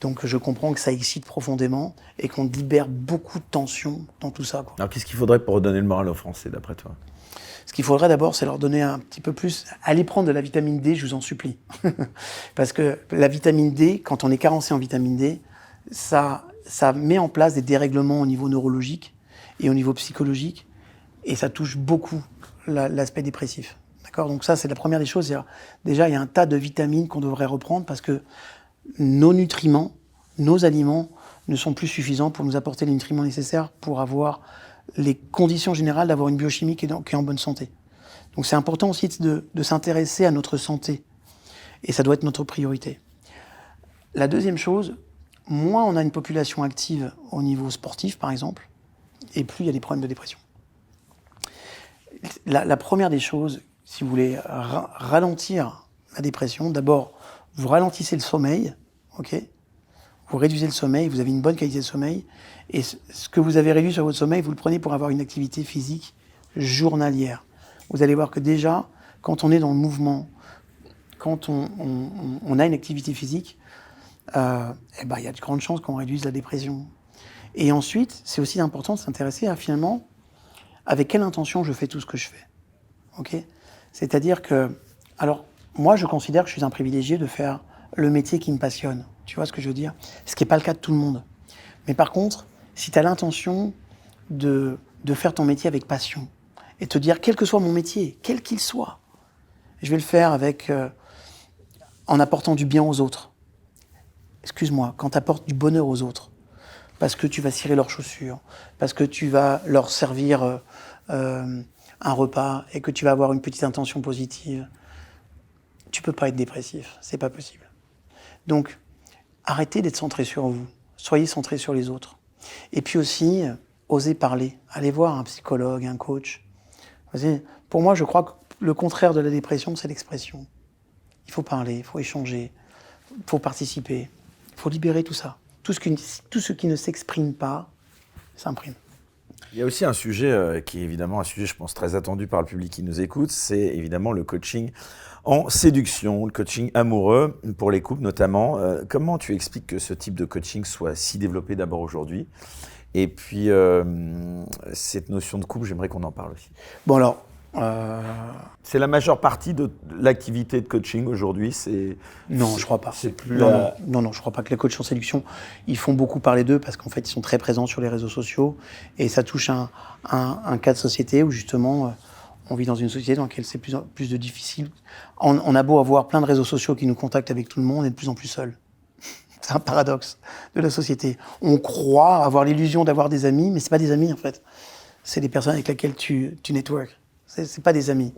Donc je comprends que ça excite profondément et qu'on libère beaucoup de tension dans tout ça, quoi. Alors qu'est-ce qu'il faudrait pour redonner le moral aux Français, d'après toi? Ce qu'il faudrait d'abord, c'est leur donner un petit peu plus... Allez prendre de la vitamine D, je vous en supplie. Parce que la vitamine D, quand on est carencé en vitamine D, ça met en place des dérèglements au niveau neurologique et au niveau psychologique, et ça touche beaucoup l'aspect dépressif. D'accord ? Donc ça, c'est la première des choses. Déjà, il y a un tas de vitamines qu'on devrait reprendre parce que nos nutriments, nos aliments ne sont plus suffisants pour nous apporter les nutriments nécessaires pour avoir les conditions générales d'avoir une biochimie qui est en bonne santé. Donc c'est important aussi de s'intéresser à notre santé. Et ça doit être notre priorité. La deuxième chose, moins on a une population active au niveau sportif, par exemple, et plus il y a des problèmes de dépression. La première des choses, si vous voulez ralentir la dépression, d'abord, vous ralentissez le sommeil, ok ? Vous réduisez le sommeil, vous avez une bonne qualité de sommeil, et ce que vous avez réduit sur votre sommeil, vous le prenez pour avoir une activité physique journalière. Vous allez voir que déjà, quand on est dans le mouvement, quand on a une activité physique, il y a de grandes chances qu'on réduise la dépression. Et ensuite, c'est aussi important de s'intéresser à finalement, avec quelle intention je fais tout ce que je fais. Okay ? C'est-à-dire que, alors, moi, je considère que je suis un privilégié de faire le métier qui me passionne. Tu vois ce que je veux dire ? Ce qui n'est pas le cas de tout le monde. Mais par contre, si tu as l'intention de faire ton métier avec passion et te dire, quel que soit mon métier, quel qu'il soit, je vais le faire en apportant du bien aux autres. Excuse-moi, quand tu apportes du bonheur aux autres, parce que tu vas cirer leurs chaussures, parce que tu vas leur servir un repas et que tu vas avoir une petite intention positive, tu peux pas être dépressif, c'est pas possible. Donc, arrêtez d'être centré sur vous, soyez centré sur les autres. Et puis aussi, osez parler, allez voir un psychologue, un coach. Pour moi, je crois que le contraire de la dépression, c'est l'expression. Il faut parler, il faut échanger, il faut participer, il faut libérer tout ça. Tout ce qui ne s'exprime pas s'imprime. Il y a aussi un sujet qui est évidemment un sujet, je pense, très attendu par le public qui nous écoute, c'est évidemment le coaching en séduction, le coaching amoureux, pour les couples notamment. Comment tu expliques que ce type de coaching soit si développé d'abord aujourd'hui ? Et puis, cette notion de couple, j'aimerais qu'on en parle aussi. Bon alors... C'est la majeure partie de l'activité de coaching aujourd'hui, Non, je crois pas. C'est plus non, je crois pas que les coachs en séduction, ils font beaucoup parler d'eux parce qu'en fait, ils sont très présents sur les réseaux sociaux et ça touche un cas de société où justement, on vit dans une société dans laquelle c'est plus de difficile. On a beau avoir plein de réseaux sociaux qui nous contactent avec tout le monde, on est de plus en plus seul. C'est un paradoxe de la société. On croit avoir l'illusion d'avoir des amis, mais c'est pas des amis en fait. C'est des personnes avec lesquelles tu network. C'est pas des amis.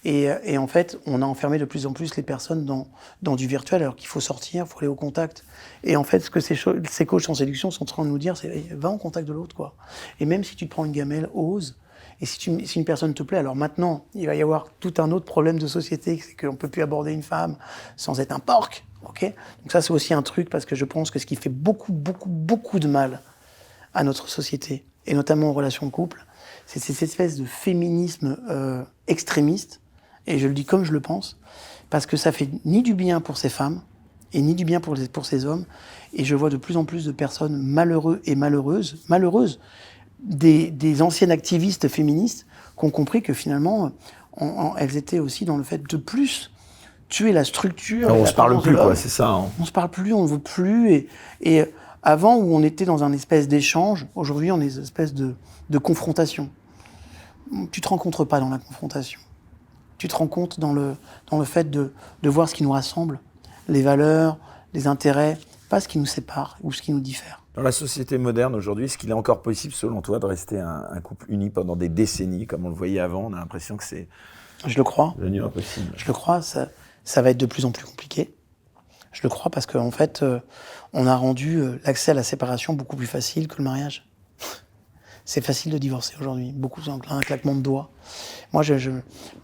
Et en fait, on a enfermé de plus en plus les personnes dans du virtuel, alors qu'il faut sortir, il faut aller au contact. Et en fait, ce que ces coachs en séduction sont en train de nous dire, c'est va en contact de l'autre, quoi. Et même si tu te prends une gamelle, ose. Et si une personne te plaît, alors maintenant, il va y avoir tout un autre problème de société, c'est qu'on peut plus aborder une femme sans être un porc, ok ? Donc ça, c'est aussi un truc, parce que je pense que ce qui fait beaucoup, beaucoup, beaucoup de mal à notre société, et notamment aux relations de couple, c'est cette espèce de féminisme extrémiste, et je le dis comme je le pense, parce que ça fait ni du bien pour ces femmes, et ni du bien pour ces hommes, et je vois de plus en plus de personnes malheureuses et malheureuses, des anciennes activistes féministes, qui ont compris que finalement, elles étaient aussi dans le fait de plus tuer la structure. On se parle plus, quoi, c'est ça. Hein. On se parle plus, on ne veut plus, et avant où on était dans un espèce d'échange, aujourd'hui on est une espèce de confrontation. Tu te rencontres pas dans la confrontation. Tu te rends compte dans le fait de voir ce qui nous rassemble, les valeurs, les intérêts, pas ce qui nous sépare ou ce qui nous diffère. Dans la société moderne aujourd'hui, est-ce qu'il est encore possible, selon toi, de rester un couple uni pendant des décennies, comme on le voyait avant ? On a l'impression que c'est Je le crois. devenu impossible. Je le crois, ça va être de plus en plus compliqué. Je le crois parce qu'en fait, on a rendu l'accès à la séparation beaucoup plus facile que le mariage. C'est facile de divorcer aujourd'hui, beaucoup en un claquement de doigts. Moi,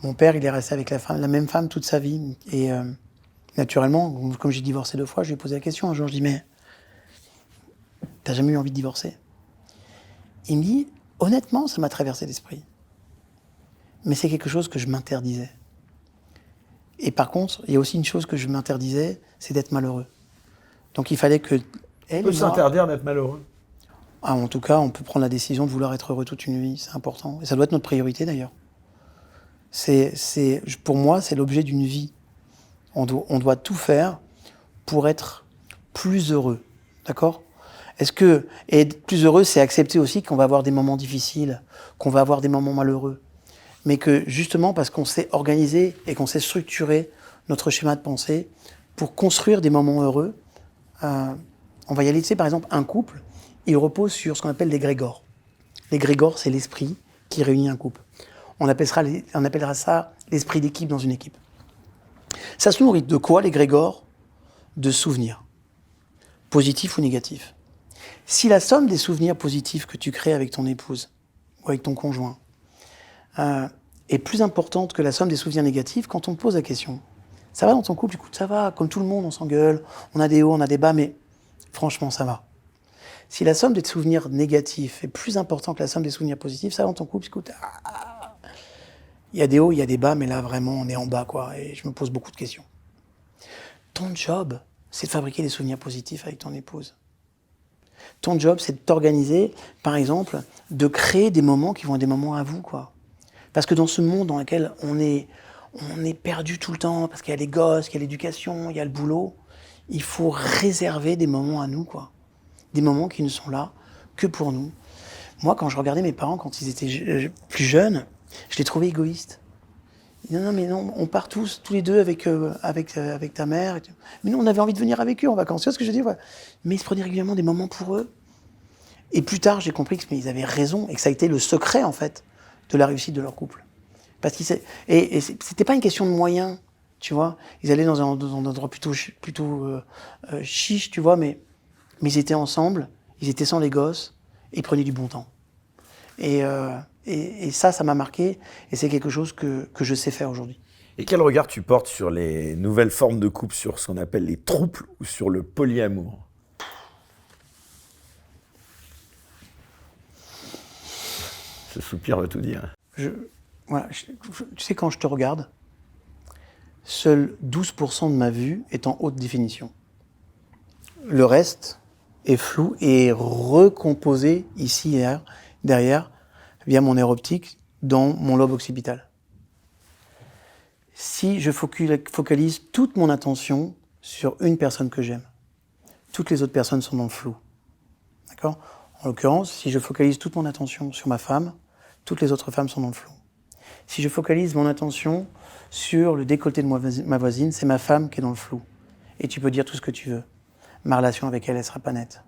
mon père, il est resté avec la même femme toute sa vie. Et naturellement, comme j'ai divorcé 2 fois, je lui ai posé la question un jour. Je lui ai dit, mais t'as jamais eu envie de divorcer ? Il me dit, honnêtement, ça m'a traversé l'esprit. Mais c'est quelque chose que je m'interdisais. Et par contre, il y a aussi une chose que je m'interdisais, c'est d'être malheureux. Donc il fallait que... On peut s'interdire d'être malheureux ? En tout cas, on peut prendre la décision de vouloir être heureux toute une vie, c'est important. Et ça doit être notre priorité d'ailleurs. Pour moi, c'est l'objet d'une vie. On doit tout faire pour être plus heureux, d'accord ? Et être plus heureux, c'est accepter aussi qu'on va avoir des moments difficiles, qu'on va avoir des moments malheureux. Mais que justement, parce qu'on s'est organisé et qu'on s'est structuré notre schéma de pensée pour construire des moments heureux, on va y aller. Tu sais, par exemple, un couple, il repose sur ce qu'on appelle l'égrégore. L'égrégore, c'est l'esprit qui réunit un couple. On appellera ça l'esprit d'équipe dans une équipe. Ça se nourrit de quoi, l'égrégore ? De souvenirs, positifs ou négatifs. Si la somme des souvenirs positifs que tu crées avec ton épouse ou avec ton conjoint est plus importante que la somme des souvenirs négatifs, quand on te pose la question, ça va dans ton couple ? Écoute, ça va, comme tout le monde, on s'engueule, on a des hauts, on a des bas, mais franchement, ça va. Si la somme des souvenirs négatifs est plus importante que la somme des souvenirs positifs, ça va dans ton couple, écoute, il y a des hauts, il y a des bas, mais là, vraiment, on est en bas, quoi, et je me pose beaucoup de questions. Ton job, c'est de fabriquer des souvenirs positifs avec ton épouse. Ton job, c'est de t'organiser, par exemple, de créer des moments qui vont être des moments à vous, quoi. Parce que dans ce monde dans lequel on est perdu tout le temps, parce qu'il y a les gosses, qu'il y a l'éducation, il y a le boulot, il faut réserver des moments à nous, quoi. Des moments qui ne sont là que pour nous. Moi, quand je regardais mes parents quand ils étaient plus jeunes, Je l'ai trouvé égoïste. Il dit, non, mais non, on part tous les deux avec ta mère. Mais nous, on avait envie de venir avec eux en vacances. Tu vois ce que je veux dire? Ouais. Mais ils se prenaient régulièrement des moments pour eux. Et plus tard, j'ai compris qu'ils avaient raison et que ça a été le secret, en fait, de la réussite de leur couple. Parce qu'ils et c'était pas une question de moyens, tu vois. Ils allaient dans un endroit plutôt chiche, tu vois, mais ils étaient ensemble, ils étaient sans les gosses, et ils prenaient du bon temps. Et ça m'a marqué, et c'est quelque chose que je sais faire aujourd'hui. Et quel regard tu portes sur les nouvelles formes de couple, sur ce qu'on appelle les trouples ou sur le polyamour? Ce soupir veut tout dire. Voilà, tu sais, quand je te regarde, seuls 12% de ma vue est en haute définition. Le reste est flou et recomposé ici et derrière via mon nerf optique dans mon lobe occipital. Si je focalise toute mon attention sur une personne que j'aime, toutes les autres personnes sont dans le flou. D'accord ? En l'occurrence, si je focalise toute mon attention sur ma femme, toutes les autres femmes sont dans le flou. Si je focalise mon attention sur le décolleté de ma voisine, c'est ma femme qui est dans le flou. Et tu peux dire tout ce que tu veux. Ma relation avec elle, elle sera pas nette.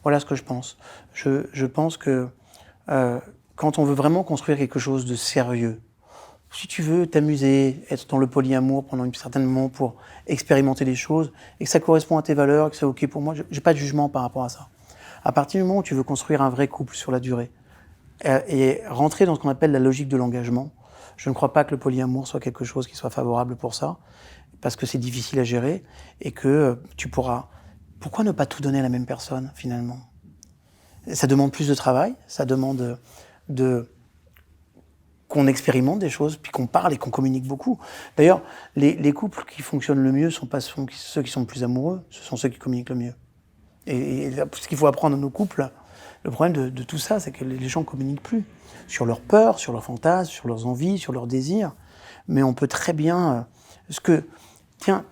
Voilà ce que je pense. Je pense que quand on veut vraiment construire quelque chose de sérieux, si tu veux t'amuser, être dans le polyamour pendant un certain moment pour expérimenter des choses, et que ça correspond à tes valeurs, que c'est OK pour moi, j'ai pas de jugement par rapport à ça. À partir du moment où tu veux construire un vrai couple sur la durée, et rentrer dans ce qu'on appelle la logique de l'engagement, je ne crois pas que le polyamour soit quelque chose qui soit favorable pour ça, parce que c'est difficile à gérer, et que tu pourras... Pourquoi ne pas tout donner à la même personne, finalement? Ça demande plus de travail, ça demande qu'on expérimente des choses, puis qu'on parle et qu'on communique beaucoup. D'ailleurs, les couples qui fonctionnent le mieux sont pas ceux qui sont le plus amoureux, ce sont ceux qui communiquent le mieux. Et ce qu'il faut apprendre à nos couples, le problème de tout ça, c'est que les gens communiquent plus sur leurs peurs, sur leurs fantasmes, sur leurs envies, sur leurs désirs. Mais on peut très bien... Tiens,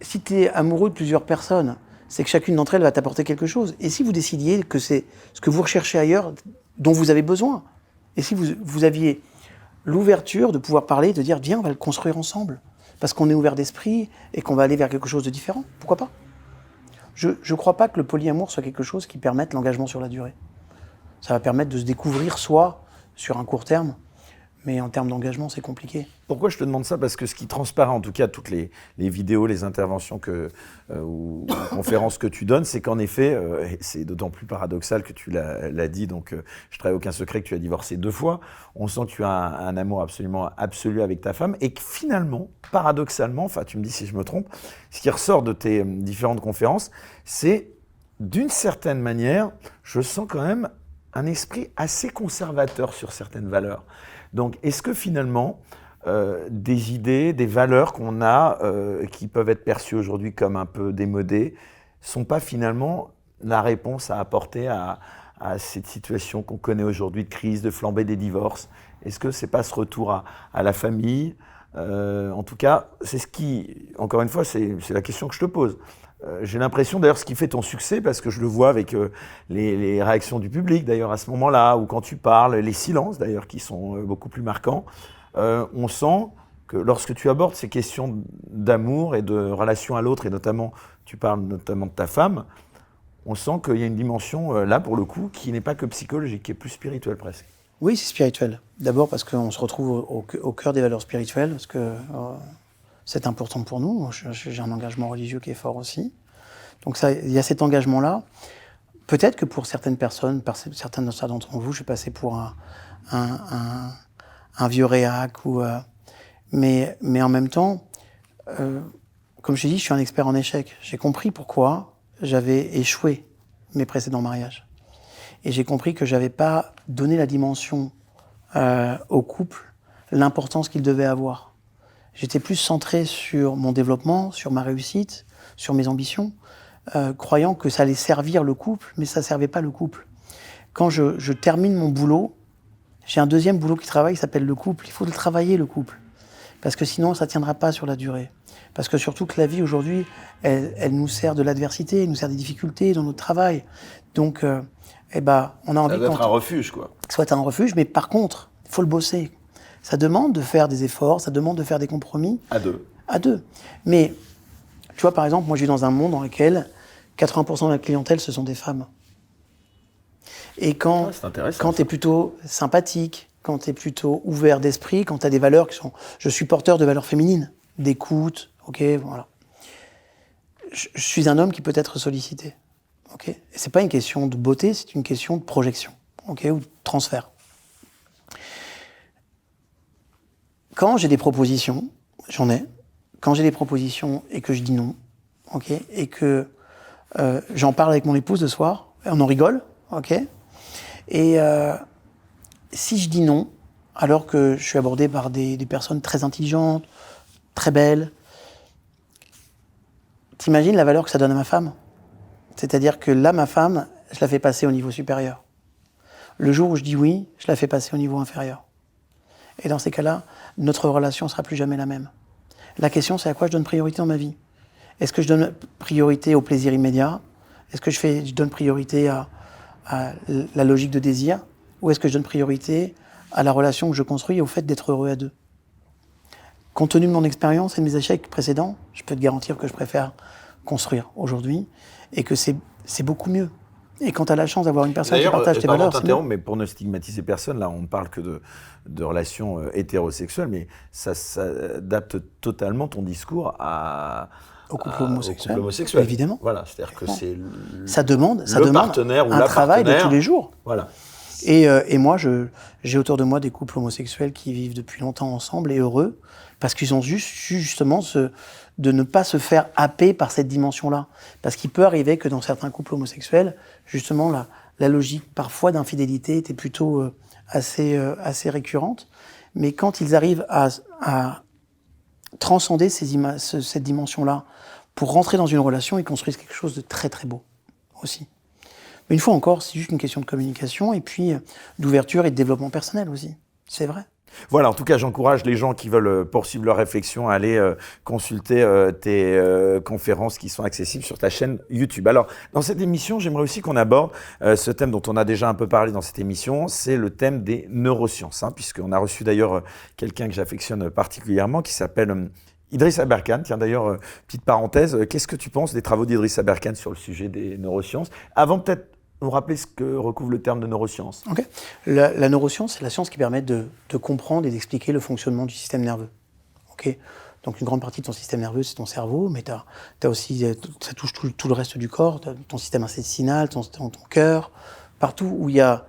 si tu es amoureux de plusieurs personnes, c'est que chacune d'entre elles va t'apporter quelque chose. Et si vous décidiez que c'est ce que vous recherchez ailleurs dont vous avez besoin, et si vous aviez l'ouverture de pouvoir parler, de dire, viens, on va le construire ensemble, parce qu'on est ouvert d'esprit et qu'on va aller vers quelque chose de différent, pourquoi pas? Je ne crois pas que le polyamour soit quelque chose qui permette l'engagement sur la durée. Ça va permettre de se découvrir soi sur un court terme, mais en termes d'engagement, c'est compliqué. Pourquoi je te demande ça? Parce que ce qui transparaît, en tout cas, toutes les vidéos, les interventions ou conférences que tu donnes, c'est qu'en effet, c'est d'autant plus paradoxal que tu l'as dit, donc je ne trahis aucun secret que tu as divorcé 2 fois. On sent que tu as un amour absolument absolu avec ta femme et que finalement, paradoxalement, enfin tu me dis si je me trompe, ce qui ressort de tes différentes conférences, c'est d'une certaine manière, je sens quand même un esprit assez conservateur sur certaines valeurs. Donc, est-ce que finalement, des idées, des valeurs qu'on a, qui peuvent être perçues aujourd'hui comme un peu démodées, ne sont pas finalement la réponse à apporter à cette situation qu'on connaît aujourd'hui de crise, de flambée des divorces? Est-ce que ce n'est pas ce retour à la famille? En tout cas, c'est ce qui, encore une fois, c'est la question que je te pose. J'ai l'impression d'ailleurs ce qui fait ton succès, parce que je le vois avec les réactions du public d'ailleurs à ce moment-là, ou quand tu parles, les silences d'ailleurs qui sont beaucoup plus marquants, on sent que lorsque tu abordes ces questions d'amour et de relation à l'autre, et notamment, tu parles notamment de ta femme, on sent qu'il y a une dimension là pour le coup qui n'est pas que psychologique, qui est plus spirituelle presque. Oui, c'est spirituel. D'abord parce qu'on se retrouve au cœur des valeurs spirituelles, parce que... c'est important pour nous. J'ai un engagement religieux qui est fort aussi. Donc il y a cet engagement-là. Peut-être que pour certaines personnes, certains d'entre vous, je suis passé pour un vieux réac. Mais en même temps, comme je t'ai dit, je suis un expert en échec. J'ai compris pourquoi j'avais échoué mes précédents mariages. Et j'ai compris que je n'avais pas donné la dimension au couple, l'importance qu'il devait avoir. J'étais plus centré sur mon développement, sur ma réussite, sur mes ambitions, croyant que ça allait servir le couple, mais ça ne servait pas le couple. Quand je termine mon boulot, j'ai un deuxième boulot qui travaille, qui s'appelle le couple. Il faut le travailler, le couple. Parce que sinon, ça ne tiendra pas sur la durée. Parce que surtout que la vie, aujourd'hui, elle nous sert de l'adversité, elle nous sert des difficultés dans notre travail. Donc, on a envie... Ça doit être un refuge, quoi. Soit un refuge, mais par contre, Il faut le bosser. Ça demande de faire des efforts, ça demande de faire des compromis. À deux. À deux. Mais, tu vois, par exemple, moi, je vis dans un monde dans lequel 80% de la clientèle, ce sont des femmes. Et quand tu es plutôt sympathique, quand tu es plutôt ouvert d'esprit, quand tu as des valeurs qui sont... Je suis porteur de valeurs féminines, d'écoute, ok, voilà. Je suis un homme qui peut être sollicité, ok. Et c'est pas une question de beauté, c'est une question de projection, ok, ou de transfert. Quand j'ai des propositions, j'en ai. Quand j'ai des propositions et que je dis non, ok, et que j'en parle avec mon épouse le soir, et on en rigole, ok. Et si je dis non, alors que je suis abordé par des personnes très intelligentes, très belles, t'imagines la valeur que ça donne à ma femme? C'est-à-dire que là, ma femme, je la fais passer au niveau supérieur. Le jour où je dis oui, je la fais passer au niveau inférieur. Et dans ces cas-là, notre relation ne sera plus jamais la même. La question, c'est à quoi je donne priorité dans ma vie? Est-ce que je donne priorité au plaisir immédiat? Est-ce que je donne priorité à la logique de désir? Ou est-ce que je donne priorité à la relation que je construis et au fait d'être heureux à deux? Compte tenu de mon expérience et de mes échecs précédents, je peux te garantir que je préfère construire aujourd'hui et que c'est beaucoup mieux. Et quand tu as la chance d'avoir une personne qui partage tes valeurs... D'ailleurs, mais pour ne stigmatiser personne, là on ne parle que de relations hétérosexuelles, mais ça s'adapte totalement ton discours au couple homosexuel. Évidemment. Voilà, c'est-à-dire que c'est ça demande partenaire ou un travail de tous les jours. Voilà. Et moi, j'ai autour de moi des couples homosexuels qui vivent depuis longtemps ensemble et heureux, parce qu'ils ont justement de ne pas se faire happer par cette dimension-là. Parce qu'il peut arriver que dans certains couples homosexuels, justement, la logique parfois d'infidélité était plutôt assez récurrente. Mais quand ils arrivent à transcender cette dimension-là pour rentrer dans une relation, ils construisent quelque chose de très très beau aussi. Mais une fois encore, c'est juste une question de communication et puis d'ouverture et de développement personnel aussi. C'est vrai. Voilà, en tout cas, j'encourage les gens qui veulent poursuivre leur réflexion à aller consulter tes conférences qui sont accessibles sur ta chaîne YouTube. Alors, dans cette émission, j'aimerais aussi qu'on aborde ce thème dont on a déjà un peu parlé dans cette émission, c'est le thème des neurosciences, puisqu'on a reçu d'ailleurs quelqu'un que j'affectionne particulièrement qui s'appelle Idriss Aberkan. Tiens, d'ailleurs, petite parenthèse, qu'est-ce que tu penses des travaux d'Idriss Aberkan sur le sujet des neurosciences? Avant peut-être nous rappeler ce que recouvre le terme de neurosciences. Okay. La neuroscience, c'est la science qui permet de comprendre et d'expliquer le fonctionnement du système nerveux. Okay. Donc une grande partie de ton système nerveux, c'est ton cerveau, mais t'as aussi, ça touche tout le reste du corps, ton système intestinal, ton cœur, partout où il y a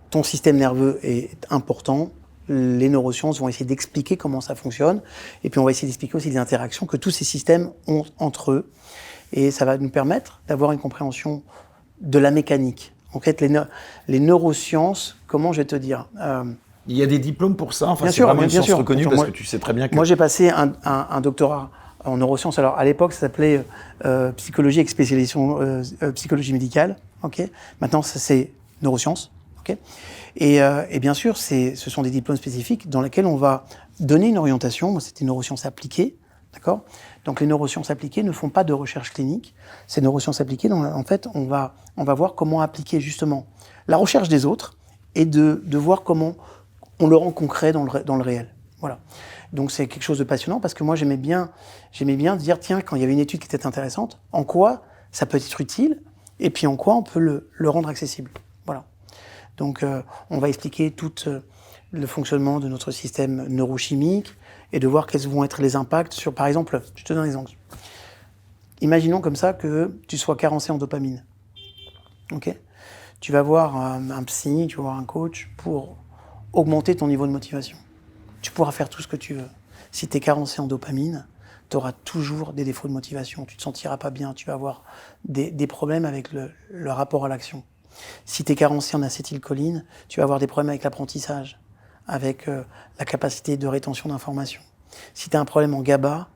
ton système nerveux est important, les neurosciences vont essayer d'expliquer comment ça fonctionne, et puis on va essayer d'expliquer aussi les interactions que tous ces systèmes ont entre eux. Et ça va nous permettre d'avoir une compréhension de la mécanique. En fait, les neurosciences, comment je vais te dire il y a des diplômes pour ça. Enfin, bien c'est sûr, vraiment une science sûr. reconnue parce que tu sais très bien que... Moi, j'ai passé un doctorat en neurosciences. Alors, à l'époque, ça s'appelait psychologie avec spécialisation psychologie médicale. Okay. Maintenant, c'est neurosciences. Okay. Et bien sûr, ce sont des diplômes spécifiques dans lesquels on va donner une orientation. Moi, c'était neurosciences appliquées. D'accord ? Donc les neurosciences appliquées ne font pas de recherche clinique. Ces neurosciences appliquées, en fait, on va voir comment appliquer justement la recherche des autres et de voir comment on le rend concret dans le réel. Voilà. Donc c'est quelque chose de passionnant parce que moi j'aimais bien dire tiens, quand il y avait une étude qui était intéressante, en quoi ça peut être utile et puis en quoi on peut le rendre accessible. Voilà. Donc on va expliquer tout le fonctionnement de notre système neurochimique et de voir quels vont être les impacts sur, par exemple, je te donne un exemple. Imaginons comme ça que tu sois carencé en dopamine. Okay ? Tu vas voir un psy, tu vas voir un coach pour augmenter ton niveau de motivation. Tu pourras faire tout ce que tu veux. Si tu es carencé en dopamine, tu auras toujours des défauts de motivation. Tu ne te sentiras pas bien, tu vas avoir des problèmes avec le rapport à l'action. Si tu es carencé en acétylcholine, tu vas avoir des problèmes avec l'apprentissage, avec la capacité de rétention d'informations. Si tu as un problème en GABA,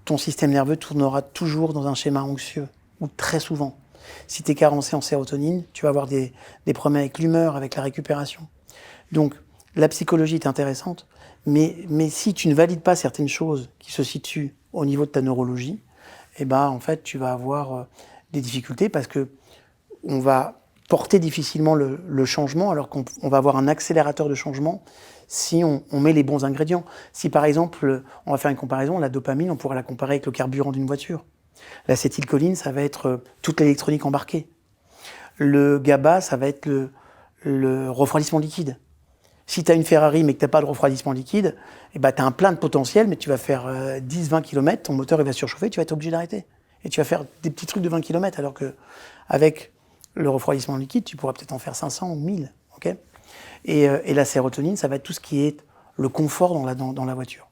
ton système nerveux tournera toujours dans un schéma anxieux, ou très souvent. Si tu es carencé en sérotonine, tu vas avoir des problèmes avec l'humeur, avec la récupération. Donc, la psychologie est intéressante, mais si tu ne valides pas certaines choses qui se situent au niveau de ta neurologie, eh ben, en fait, tu vas avoir des difficultés parce que on va porter difficilement le changement, alors qu'on va avoir un accélérateur de changement si on met les bons ingrédients. Si par exemple, on va faire une comparaison, la dopamine, on pourrait la comparer avec le carburant d'une voiture. L'acétylcholine, ça va être toute l'électronique embarquée. Le GABA, ça va être le refroidissement liquide. Si tu as une Ferrari mais que tu n'as pas de refroidissement liquide, tu as un plein de potentiel, mais tu vas faire 10-20 km, ton moteur il va surchauffer, tu vas être obligé d'arrêter. Et tu vas faire des petits trucs de 20 km, alors qu'avec le refroidissement liquide, tu pourras peut-être en faire 500 ou 1000. Okay, et la sérotonine, ça va être tout ce qui est le confort dans la voiture.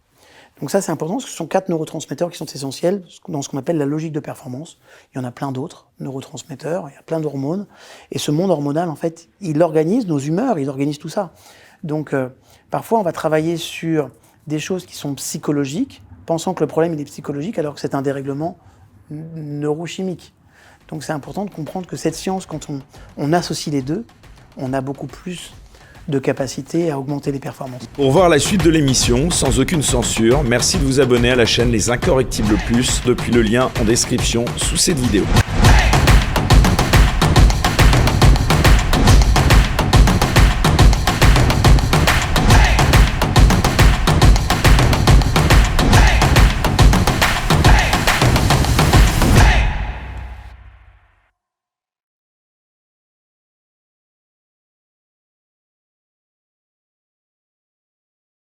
Donc ça, c'est important, parce que ce sont 4 neurotransmetteurs qui sont essentiels dans ce qu'on appelle la logique de performance. Il y en a plein d'autres neurotransmetteurs, il y a plein d'hormones. Et ce monde hormonal, en fait, il organise nos humeurs, il organise tout ça. Donc parfois, on va travailler sur des choses qui sont psychologiques, pensant que le problème il est psychologique, alors que c'est un dérèglement neurochimique. Donc c'est important de comprendre que cette science, quand on associe les deux, on a beaucoup plus de capacité à augmenter les performances. Pour voir la suite de l'émission, sans aucune censure, merci de vous abonner à la chaine Les Incorrectibles Plus depuis le lien en description sous cette vidéo.